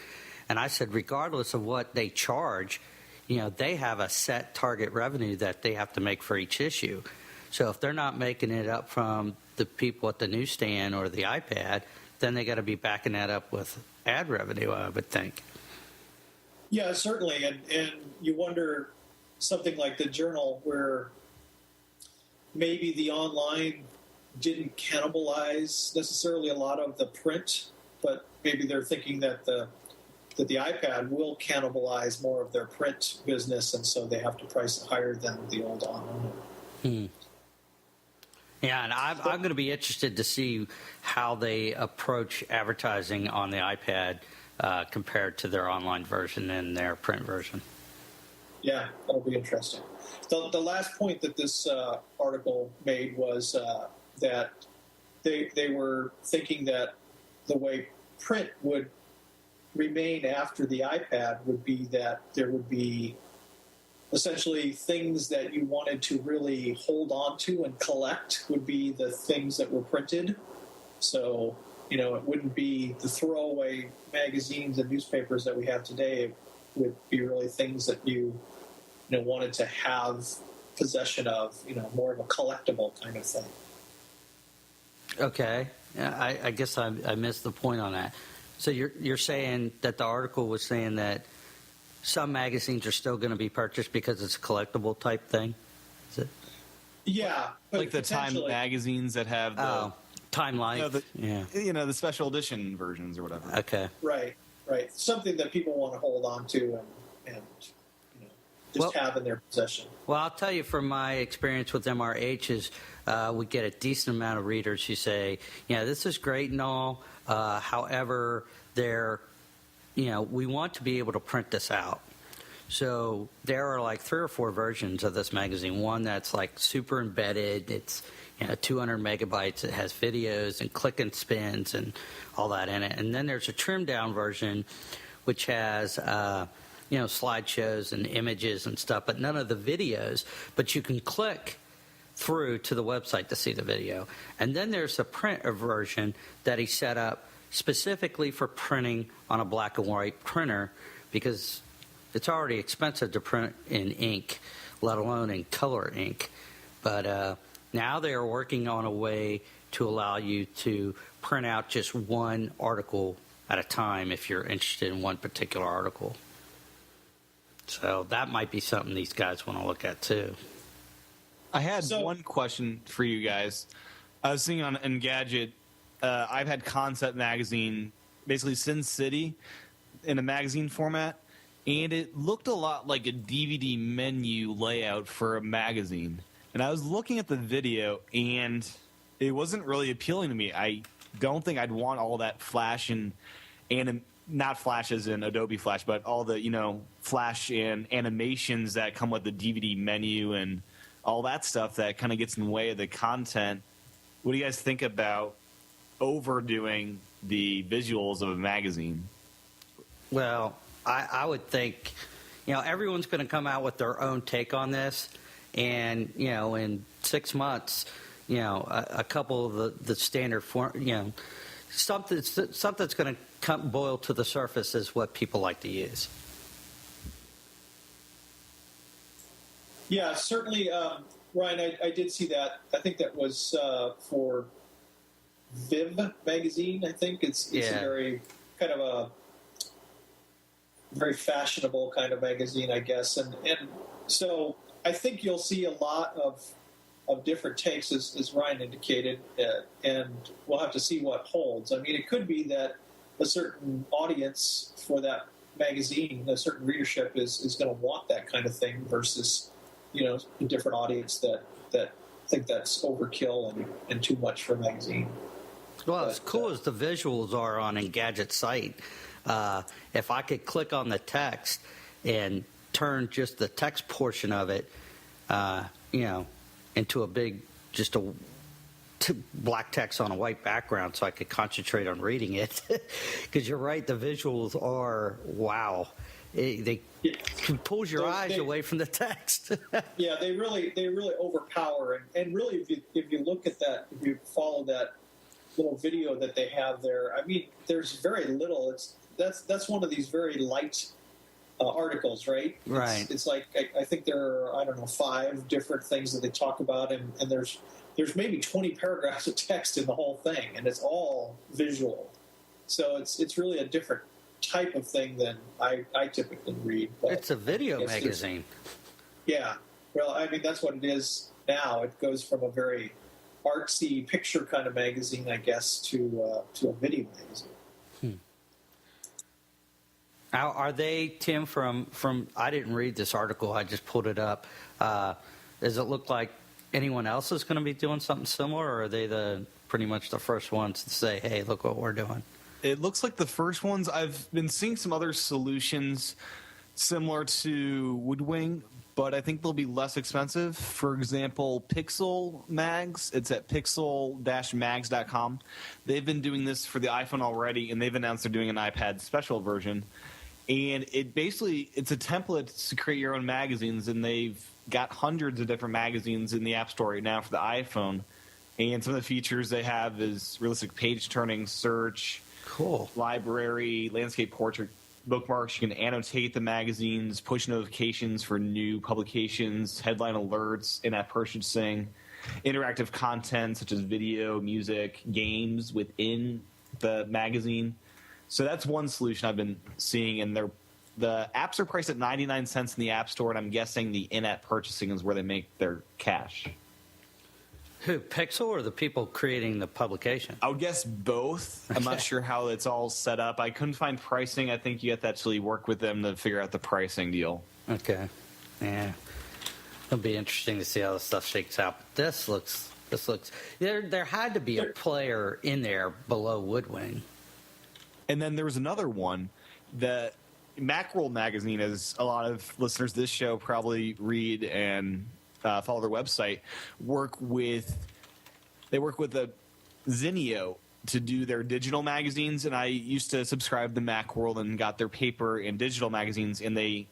And I said, regardless of what they charge, you know, they have a set target revenue that they have to make for each issue. So if they're not making it up from the people at the newsstand or the iPad, then they got to be backing that up with ad revenue, I would think. Yeah, certainly, and you wonder something like the Journal, where maybe the online didn't cannibalize necessarily a lot of the print, but maybe they're thinking that the iPad will cannibalize more of their print business, and so they have to price it higher than the old online. Yeah, and I'm going to be interested to see how they approach advertising on the iPad compared to their online version and their print version. Yeah, that'll be interesting. The last point that this article made was that they were thinking that the way print would remain after the iPad would be that there would be essentially things that you wanted to really hold on to and collect would be the things that were printed. So, you know, it wouldn't be the throwaway magazines and newspapers that we have today. It would be really things that you wanted to have possession of, more of a collectible kind of thing. Okay. I guess I missed the point on that. So you're saying that the article was saying that some magazines are still going to be purchased because it's a collectible type thing? Is it? Yeah. Like the Time magazines that have the Time Life. The special edition versions or whatever. Okay. Right. Something that people want to hold on to and just have in their possession. Well, I'll tell you from my experience with MRH is we get a decent amount of readers who say, this is great and all. However, we want to be able to print this out. So there are like 3 or 4 versions of this magazine. One that's like super embedded. It's 200 megabytes. It has videos and click and spins and all that in it. And then there's a trimmed down version which has slideshows and images and stuff, but none of the videos. But you can click through to the website to see the video. And then there's a print version that he set up specifically for printing on a black and white printer, because it's already expensive to print in ink, let alone in color ink. But now they are working on a way to allow you to print out just one article at a time if you're interested in one particular article. So that might be something these guys want to look at too. I had one question for you guys. I was seeing on Engadget, iPad Concept Magazine, basically Sin City in a magazine format, and it looked a lot like a DVD menu layout for a magazine. And I was looking at the video, and it wasn't really appealing to me. I don't think I'd want all that flash and not flash as in Adobe Flash, but all the, flash and animations that come with the DVD menu and all that stuff that kind of gets in the way of the content. What do you guys think about overdoing the visuals of a magazine? Well, I would think, everyone's going to come out with their own take on this. And, in 6 months, a couple of the standard form, something's going to boil to the surface is what people like to use. Yeah, certainly, Ryan, I did see that. I think that was for Viv magazine. I think it's a very kind of a very fashionable kind of magazine, I guess, and so I think you'll see a lot of different takes, as Ryan indicated, and we'll have to see what holds. I mean, it could be that a certain audience for that magazine, a certain readership is going to want that kind of thing versus, a different audience that think that's overkill and too much for a magazine. Well, as cool as the visuals are on Engadget's site, if I could click on the text and turn just the text portion of it, into a big, just a black text on a white background so I could concentrate on reading it. Because you're right, the visuals are, wow. They pulls your eyes away from the text. Yeah, they really overpower. And really, if you look at that, if you follow that little video that they have there, I mean, there's very little. That's one of these very light articles, right? Right. It's like I think there are 5 different things that they talk about, and there's maybe 20 paragraphs of text in the whole thing, and it's all visual. So it's really a different type of thing than I typically read. But it's a video magazine. Yeah. Well, I mean, that's what it is now. It goes from a very artsy picture kind of magazine, I guess, to a video magazine. Now, are they, Tim, from I didn't read this article, I just pulled it up. Does it look like anyone else is going to be doing something similar, or are they pretty much the first ones to say, hey, look what we're doing? It looks like the first ones. I've been seeing some other solutions similar to Woodwing, but I think they'll be less expensive. For example, Pixel Mags. It's at pixel-mags.com. They've been doing this for the iPhone already, and they've announced they're doing an iPad special version. And it's a template to create your own magazines, and they've got hundreds of different magazines in the App Store right now for the iPhone. And some of the features they have is realistic page turning, search, cool, library, landscape portrait, bookmarks. You can annotate the magazines, push notifications for new publications, headline alerts, in-app purchasing, interactive content such as video, music, games within the magazine. So that's one solution I've been seeing, and the apps are priced at 99 cents in the App Store, and I'm guessing the in-app purchasing is where they make their cash. Who, Pixel or the people creating the publication? I would guess both. I'm not sure how it's all set up. I couldn't find pricing. I think you have to actually work with them to figure out the pricing deal. Okay. Yeah. It'll be interesting to see how the stuff shakes out. This looks there had to be a player in there below Woodwing. And then there was another one that Macworld magazine, as a lot of listeners to this show probably read and follow their website, work with a Zinio to do their digital magazines. And I used to subscribe to Macworld and got their paper and digital magazines, and they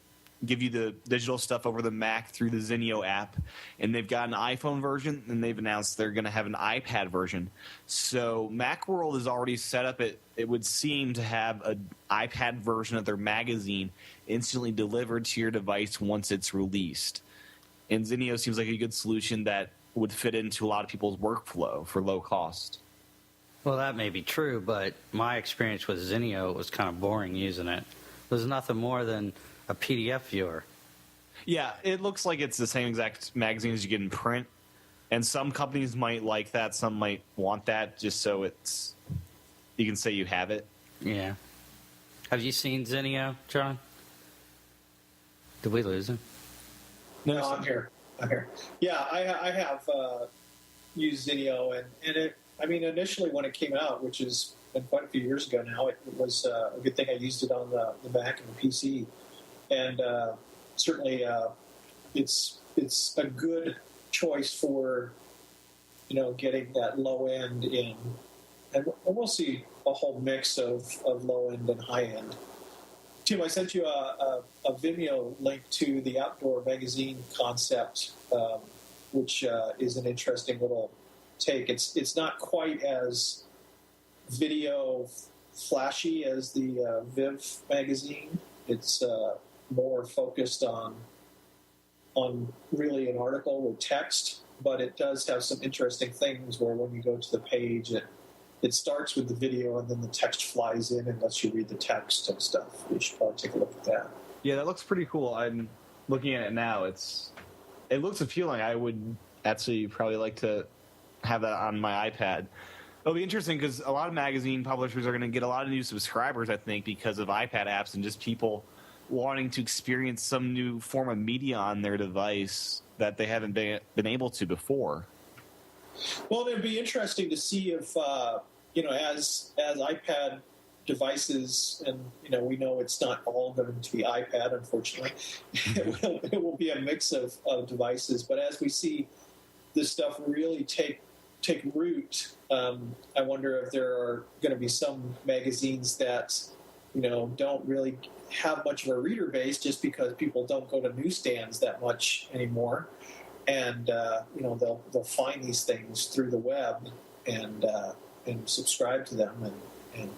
give you the digital stuff over the Mac through the Zinio app. And they've got an iPhone version, and they've announced they're going to have an iPad version. So Macworld is already set up. It would seem to have an iPad version of their magazine instantly delivered to your device once it's released. And Zinio seems like a good solution that would fit into a lot of people's workflow for low cost. Well, that may be true, but my experience with Zinio was kind of boring using it. There's nothing more than a PDF viewer. Yeah, it looks like it's the same exact magazine as you get in print, And some companies might like that, some might want that, just so you can say you have it. Yeah. Have you seen Zinio, John? Did we lose him? No, I'm here. Yeah, I have used Zinio, and it. I mean, initially when it came out, which has been quite a few years ago now, it was a good thing I used it on the Mac and the PC, and certainly it's a good choice for getting that low end in, and we'll see a whole mix of low end and high end. Tim, I sent you a Vimeo link to the outdoor magazine concept, which is an interesting little take. It's not quite as video flashy as the Viv magazine. It's more focused on really an article with text, but it does have some interesting things where when you go to the page, it starts with the video and then the text flies in and lets you read the text and stuff. You should probably take a look at that. Yeah, that looks pretty cool. I'm looking at it now. It looks appealing. I would actually probably like to have that on my iPad. It'll be interesting because a lot of magazine publishers are going to get a lot of new subscribers, I think, because of iPad apps and just people wanting to experience some new form of media on their device that they haven't been able to before. Well, it'd be interesting to see if, as iPad devices, and, we know it's not all going to be iPad, unfortunately. It will be a mix of devices. But as we see this stuff really take root, I wonder if there are going to be some magazines that, don't really have much of a reader base just because people don't go to newsstands that much anymore. And they'll find these things through the web and subscribe to them and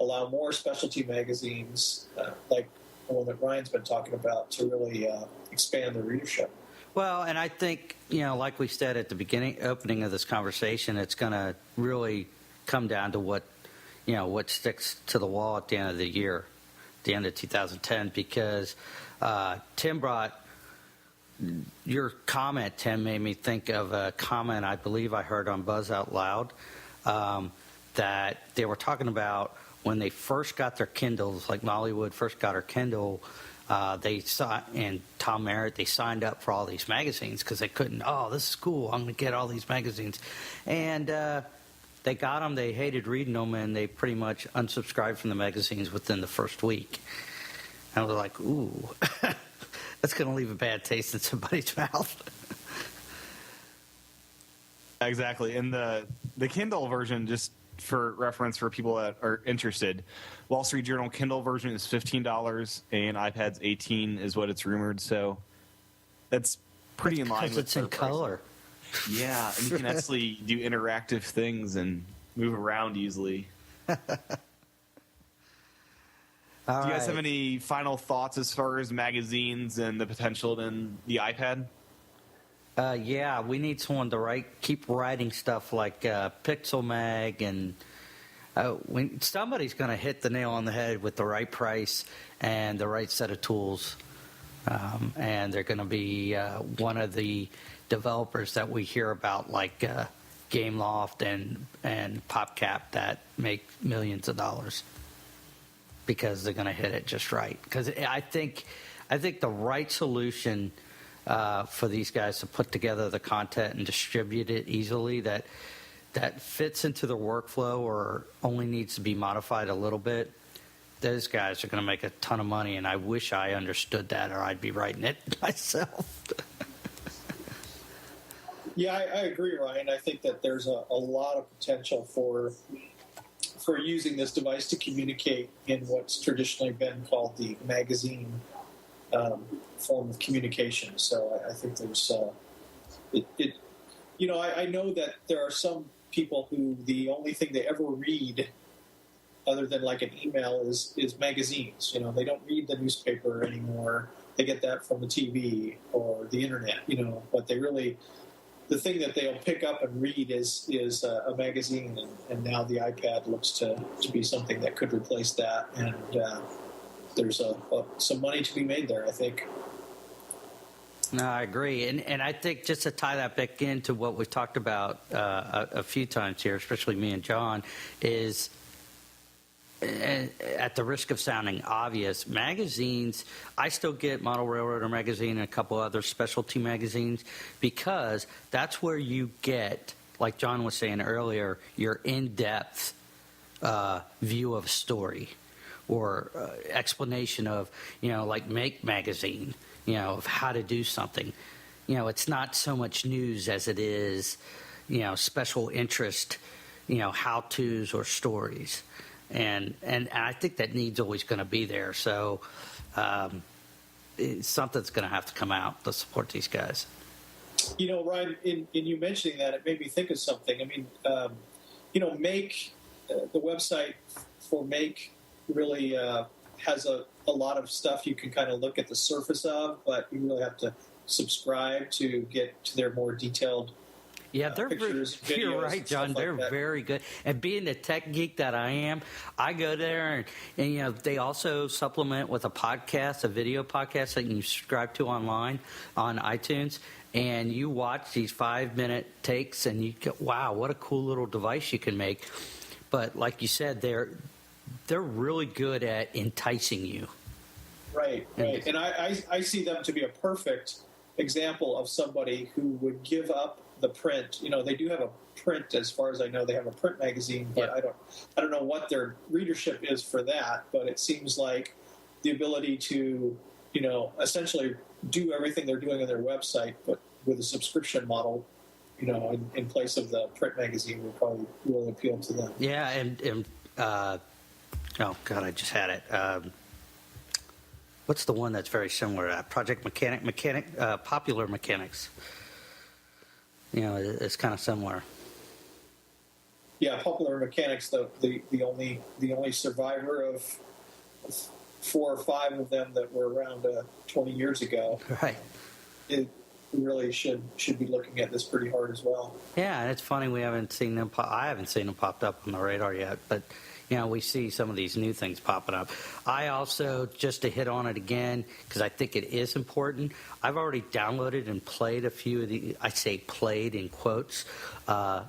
allow more specialty magazines like the one that Ryan's been talking about to really expand the readership. Well, and I think like we said at the opening of this conversation, it's going to really come down to what sticks to the wall at the end of the year, the end of 2010, because Tim brought. Your comment, Tim, made me think of a comment I believe I heard on Buzz Out Loud that they were talking about when they first got their Kindles, like Molly Wood first got her Kindle, and Tom Merritt, they signed up for all these magazines because they couldn't, this is cool, I'm going to get all these magazines. And they got them, they hated reading them, and they pretty much unsubscribed from the magazines within the first week. And I was like, ooh. That's going to leave a bad taste in somebody's mouth. Exactly. And the Kindle version, just for reference for people that are interested, Wall Street Journal Kindle version is $15 and iPad's $18 is what it's rumored. So that's pretty in line with it's in color. Yeah, and you can actually do interactive things and move around easily. Do you guys have any final thoughts as far as magazines and the potential in the iPad? Yeah, we need someone to keep writing stuff like Pixel Mag, and somebody's going to hit the nail on the head with the right price and the right set of tools. And they're going to be one of the developers that we hear about, like Gameloft and PopCap, that make millions of dollars. Because they're going to hit it just right. Because I think the right solution for these guys to put together the content and distribute it easily that fits into the workflow or only needs to be modified a little bit, those guys are going to make a ton of money. And I wish I understood that, or I'd be writing it myself. Yeah, I agree, Ryan. I think that there's a lot of potential for using this device to communicate in what's traditionally been called the magazine form of communication. So I think there's I know that there are some people who the only thing they ever read other than like an email is magazines. They don't read the newspaper anymore. They get that from the TV or the internet, but they really, the thing that they'll pick up and read is a magazine, and now the iPad looks to be something that could replace that, and there's some money to be made there, I think. No, I agree, and I think just to tie that back into what we've talked about a few times here, especially me and John, is at the risk of sounding obvious, magazines. I still get Model Railroader magazine and a couple other specialty magazines because that's where you get, like John was saying earlier, your in-depth view of a story or explanation of, like Make magazine. Of how to do something. It's not so much news as it is, special interest, how-tos or stories. And I think that need's always going to be there. So something's going to have to come out to support these guys. Ryan, in you mentioning that, it made me think of something. I mean, Make, the website for Make really has a lot of stuff you can kind of look at the surface of, but you really have to subscribe to get to their more detailed pictures, videos. You're right, John. They're very good. And being the tech geek that I am, I go there and they also supplement with a video podcast that you can subscribe to online on iTunes. And you watch these 5-minute takes and you go, wow, what a cool little device you can make. But like you said, they're really good at enticing you. Right. And I see them to be a perfect example of somebody who would give up the print. They do have a print, as far as I know. They have a print magazine, but I don't know what their readership is for that. But it seems like the ability to, essentially do everything they're doing on their website, but with a subscription model, in place of the print magazine would probably really appeal to them. Yeah, and oh God, I just had it. What's the one that's very similar to that? Project Popular Mechanics. It's kind of similar. Yeah, Popular Mechanics, the only survivor of 4 or 5 of them that were around 20 years ago. Right. It really should be looking at this pretty hard as well. Yeah, and it's funny we haven't seen them. I haven't seen them popped up on the radar yet, but we see some of these new things popping up. I also, just to hit on it again, because I think it is important, I've already downloaded and played a few of the, I say played in quotes,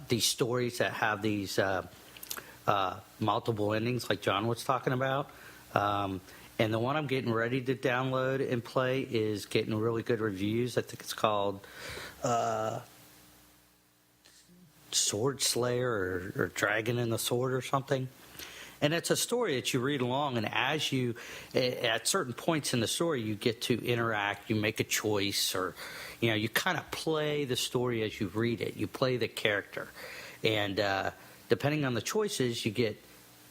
these stories that have these multiple endings like John was talking about. And the one I'm getting ready to download and play is getting really good reviews. I think it's called Sword Slayer or Dragon in the Sword or something. And it's a story that you read along, and as you, at certain points in the story, you get to interact, you make a choice, or, you kind of play the story as you read it. You play the character. And depending on the choices, you get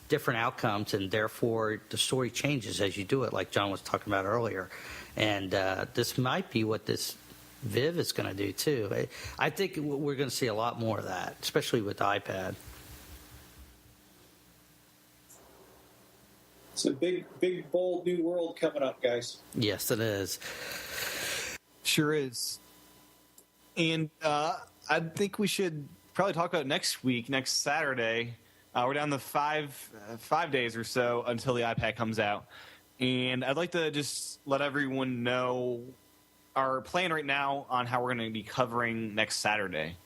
different outcomes, and therefore the story changes as you do it, like John was talking about earlier. And this might be what this Viv is going to do, too. I think we're going to see a lot more of that, especially with the iPad. It's a big, bold new world coming up, guys. Yes, it is. Sure is. And I think we should probably talk about next Saturday. We're down to five days or so until the iPad comes out. And I'd like to just let everyone know our plan right now on how we're going to be covering next Saturday.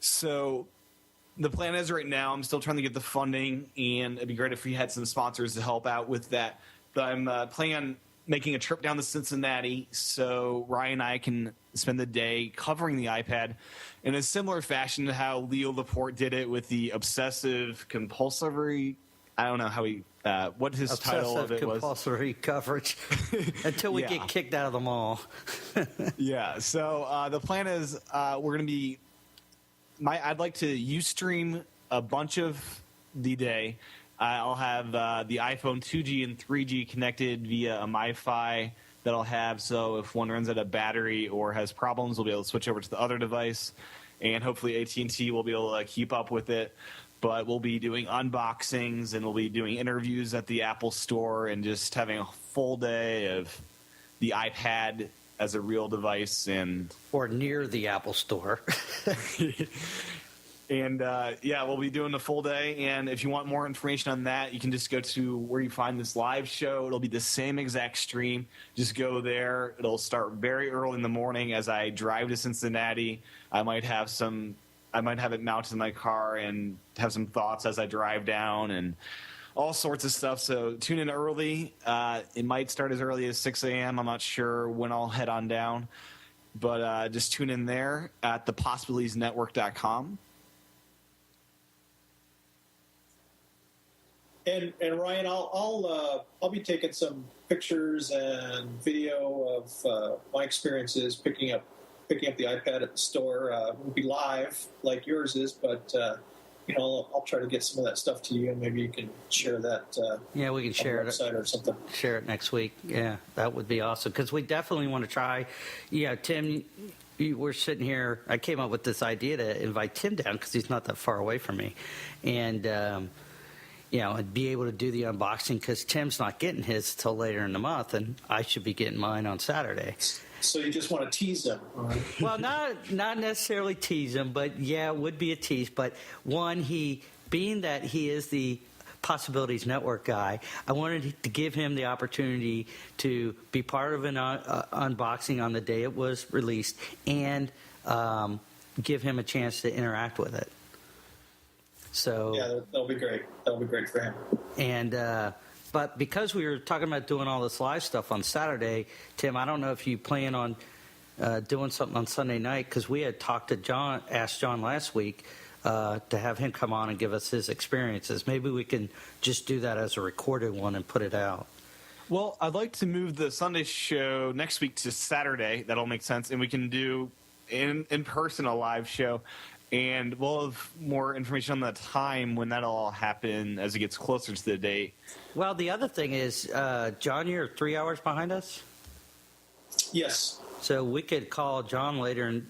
So the plan is right now, I'm still trying to get the funding, and it'd be great if we had some sponsors to help out with that. But I'm planning on making a trip down to Cincinnati so Ryan and I can spend the day covering the iPad in a similar fashion to how Leo Laporte did it with the obsessive compulsory. I don't know how he what his title of it was. Compulsory coverage until we get kicked out of the mall. Yeah. So the plan is we're going to be. I'd like to Ustream a bunch of the day. I'll have the iPhone 2G and 3G connected via a MiFi that I'll have. So if one runs out of battery or has problems, we'll be able to switch over to the other device, and hopefully AT&T will be able to keep up with it. But we'll be doing unboxings, and we'll be doing interviews at the Apple Store, and just having a full day of the iPad as a real device. Or near the Apple Store. And we'll be doing the full day. And if you want more information on that, you can just go to where you find this live show. It'll be the same exact stream. Just go there. It'll start very early in the morning as I drive to Cincinnati. I might have it mounted in my car and have some thoughts as I drive down and all sorts of stuff. So tune in early. It might start as early as 6 a.m. I'm not sure when I'll head on down. But just tune in there at thepossibilitiesnetwork.com. And Ryan, I'll be taking some pictures and video of my experiences picking up the iPad at the store. We'll be live like yours is, but I'll try to get some of that stuff to you, and maybe you can share that. Yeah, we can share on the website or something. Share it next week. Yeah, that would be awesome because we definitely want to try. Yeah, Tim, we're sitting here. I came up with this idea to invite Tim down because he's not that far away from me, and and be able to do the unboxing because Tim's not getting his till later in the month, and I should be getting mine on Saturday. So you just want to tease him? Right? Well, not necessarily tease him, but yeah, it would be a tease. But one, being that he is the Possibilities Network guy, I wanted to give him the opportunity to be part of an unboxing on the day it was released and give him a chance to interact with it. So yeah, that'll be great. That'll be great for him. And but because we were talking about doing all this live stuff on Saturday, Tim, I don't know if you plan on doing something on Sunday night because we had asked John last week to have him come on and give us his experiences. Maybe we can just do that as a recorded one and put it out. Well, I'd like to move the Sunday show next week to Saturday. That'll make sense, and we can do in person a live show. And we'll have more information on the time when that'll all happen as it gets closer to the date. Well, the other thing is, John, you're 3 hours behind us? Yes. So we could call John later in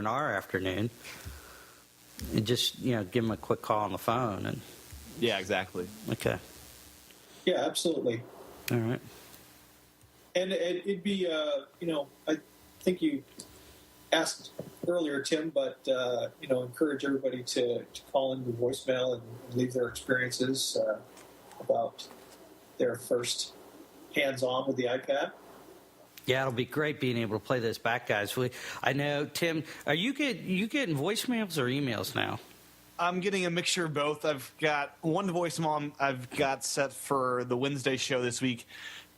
our afternoon and just, give him a quick call on the phone. And yeah, exactly. Okay. Yeah, absolutely. All right. And it'd be, I think you asked earlier, Tim, but encourage everybody to call in the voicemail and leave their experiences about their first hands-on with the iPad. Yeah, it'll be great being able to play this back, guys. I know, Tim, are you getting voicemails or emails now? I'm getting a mixture of both. I've got one voicemail I've got set for the Wednesday show this week.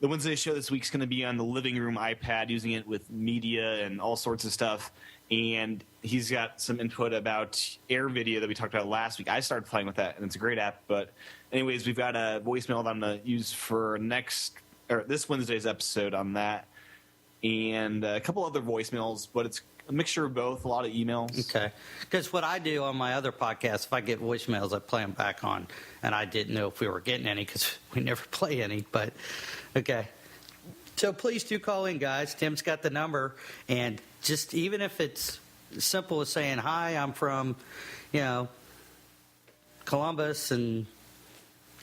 The Wednesday show this week is going to be on the living room iPad, using it with media and all sorts of stuff. And he's got some input about Air Video that we talked about last week. I started playing with that, and it's a great app. But anyways, we've got a voicemail that I'm going to use for this Wednesday's episode on that. And a couple other voicemails, but it's a mixture of both, a lot of emails. Okay. Because what I do on my other podcast, if I get voicemails, I play them back on. And I didn't know if we were getting any because we never play any. But, okay. So please do call in, guys. Tim's got the number. And just even if it's simple as saying, hi, I'm from, Columbus, and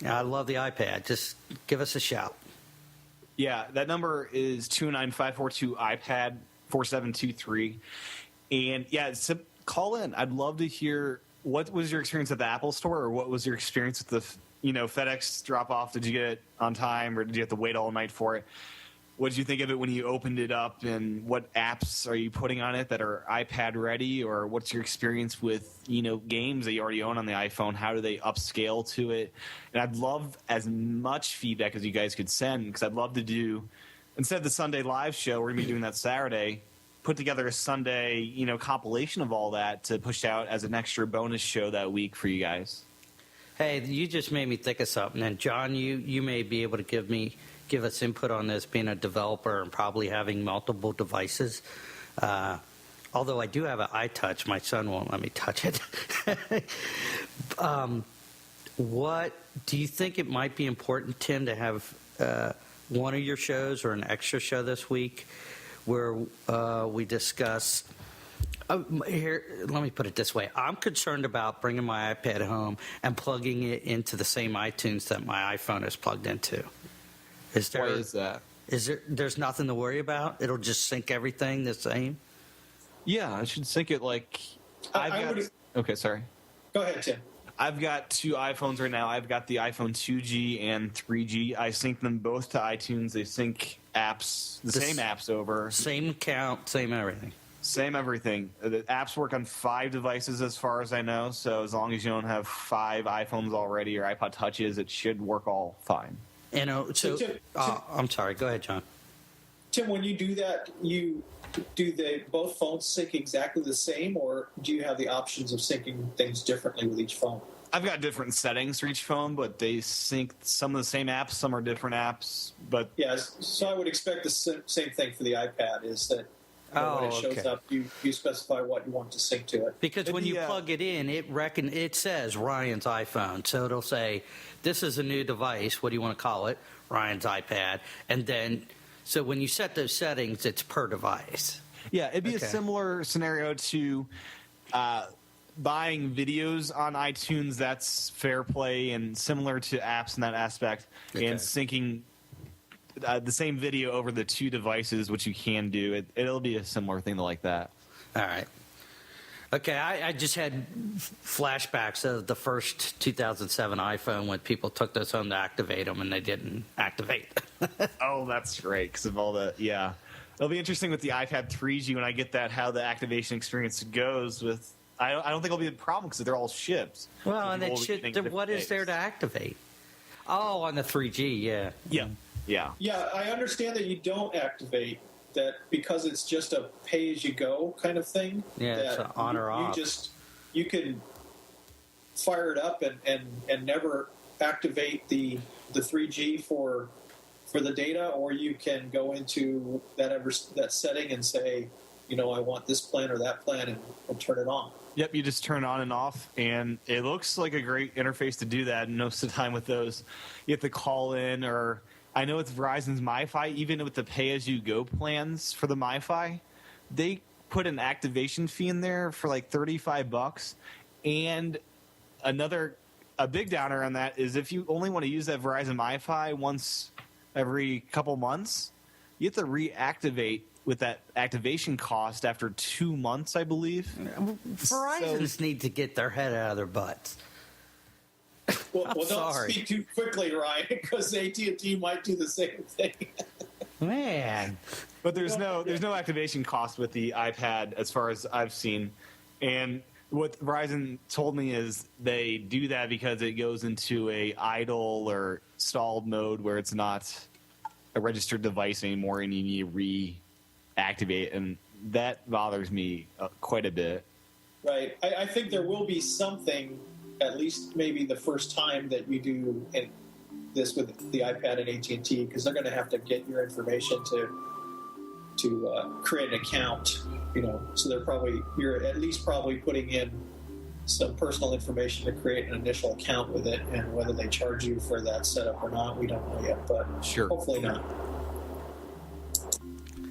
I love the iPad. Just give us a shout. Yeah, that number is 29542-IPAD 4723. And yeah, call in. I'd love to hear what was your experience at the Apple Store, or what was your experience with the FedEx drop off? Did you get it on time, or did you have to wait all night for it? What did you think of it when you opened it up, and what apps are you putting on it that are iPad ready, or what's your experience with, games that you already own on the iPhone? How do they upscale to it? And I'd love as much feedback as you guys could send, because I'd love to do, instead of the Sunday live show, we're going to be doing that Saturday, put together a Sunday, compilation of all that to push out as an extra bonus show that week for you guys. Hey, you just made me think of something. And John, you may be able to give us input on this, being a developer and probably having multiple devices. Although I do have an iTouch, my son won't let me touch it. What do you think it might be important, Tim, to have one of your shows or an extra show this week where we discuss? Here, let me put it this way. I'm concerned about bringing my iPad home and plugging it into the same iTunes that my iPhone is plugged into. Why is that? There's nothing to worry about? It'll just sync everything the same? Yeah, I should sync it like... I Okay, sorry. Go ahead, Tim. I've got two iPhones right now. I've got the iPhone 2G and 3G. I sync them both to iTunes. They sync apps, the same apps over. Same account, same everything. Same everything. The apps work on 5 devices as far as I know, so as long as you don't have 5 iPhones already or iPod Touches, it should work all fine. I'm sorry. Go ahead, John. Tim, when you do that, both phones sync exactly the same, or do you have the options of syncing things differently with each phone? I've got different settings for each phone, but they sync some of the same apps, some are different apps. But yes, so I would expect the same thing for the iPad. Is that when it shows up, you specify what you want to sync to it. Because when you plug it in, it says Ryan's iPhone, so it'll say, "This is a new device. What do you want to call it? Ryan's iPad." And then, so when you set those settings, it's per device. Yeah, it'd be a similar scenario to buying videos on iTunes. That's fair play and similar to apps in that aspect, and syncing the same video over the 2 devices, which you can do. It'll be a similar thing like that. All right. Okay, I just had flashbacks of the first 2007 iPhone when people took those home to activate them and they didn't activate. Oh, that's great because of all the It'll be interesting with the iPad 3G when I get that, how the activation experience goes with. I don't think it'll be a problem because they're all shipped. Well, so and what is there to activate? Oh, on the 3G, yeah. Yeah. I understand that you don't activate that because it's just a pay-as-you-go kind of thing. Yeah, that it's on or off. You can fire it up and never activate the 3G for the data, or you can go into that setting and say, I want this plan or that plan, and turn it on. Yep, you just turn on and off, and it looks like a great interface to do that. And most of the time with those, you have to call in, or I know it's Verizon's MiFi, even with the pay-as-you-go plans for the MiFi, they put an activation fee in there for like $35. And a big downer on that is if you only want to use that Verizon MiFi once every couple months, you have to reactivate with that activation cost after 2 months, I believe. Verizons need to get their head out of their butts. Well, don't speak too quickly, Ryan, because AT&T might do the same thing. Man. But there's no activation cost with the iPad as far as I've seen. And what Verizon told me is they do that because it goes into a idle or stalled mode where it's not a registered device anymore and you need to reactivate. And that bothers me quite a bit. Right. I think there will be something, at least maybe the first time that you do this with the iPad and AT&T, because they're going to have to get your information to create an account, so you're at least probably putting in some personal information to create an initial account with it, and whether they charge you for that setup or not, we don't know yet, but sure, hopefully not.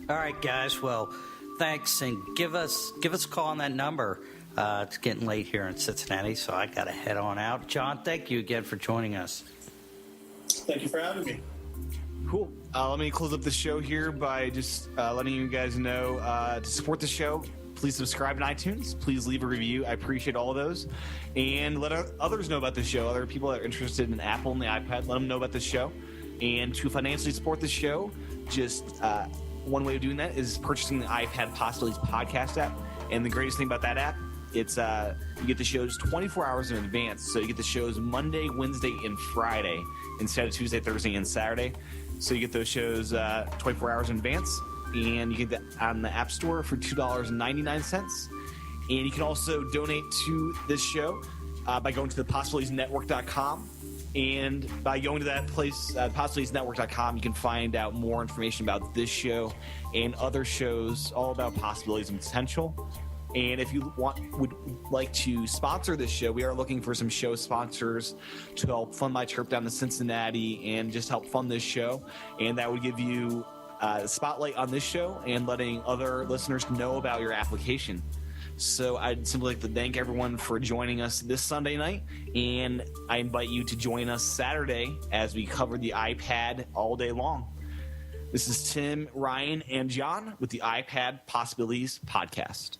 All right, guys. Well, thanks, and give us a call on that number. It's getting late here in Cincinnati, so I got to head on out. John, thank you again for joining us. Thank you for having me. Cool. Let me close up the show here by just letting you guys know to support the show. Please subscribe on iTunes. Please leave a review. I appreciate all of those. And let others know about the show. Other people that are interested in Apple and the iPad, let them know about the show. And to financially support the show, just one way of doing that is purchasing the iPad Possibilities podcast app. And the greatest thing about that app, it's you get the shows 24 hours in advance. So you get the shows Monday, Wednesday, and Friday instead of Tuesday, Thursday, and Saturday. So you get those shows 24 hours in advance, and you get that on the App Store for $2.99. And you can also donate to this show by going to the possibilitiesnetwork.com. And by going to that place, possibilitiesnetwork.com, you can find out more information about this show and other shows all about possibilities and potential. And if you would like to sponsor this show, we are looking for some show sponsors to help fund my trip down to Cincinnati and just help fund this show. And that would give you a spotlight on this show and letting other listeners know about your application. So I'd simply like to thank everyone for joining us this Sunday night. And I invite you to join us Saturday as we cover the iPad all day long. This is Tim, Ryan, and John with the iPad Possibilities Podcast.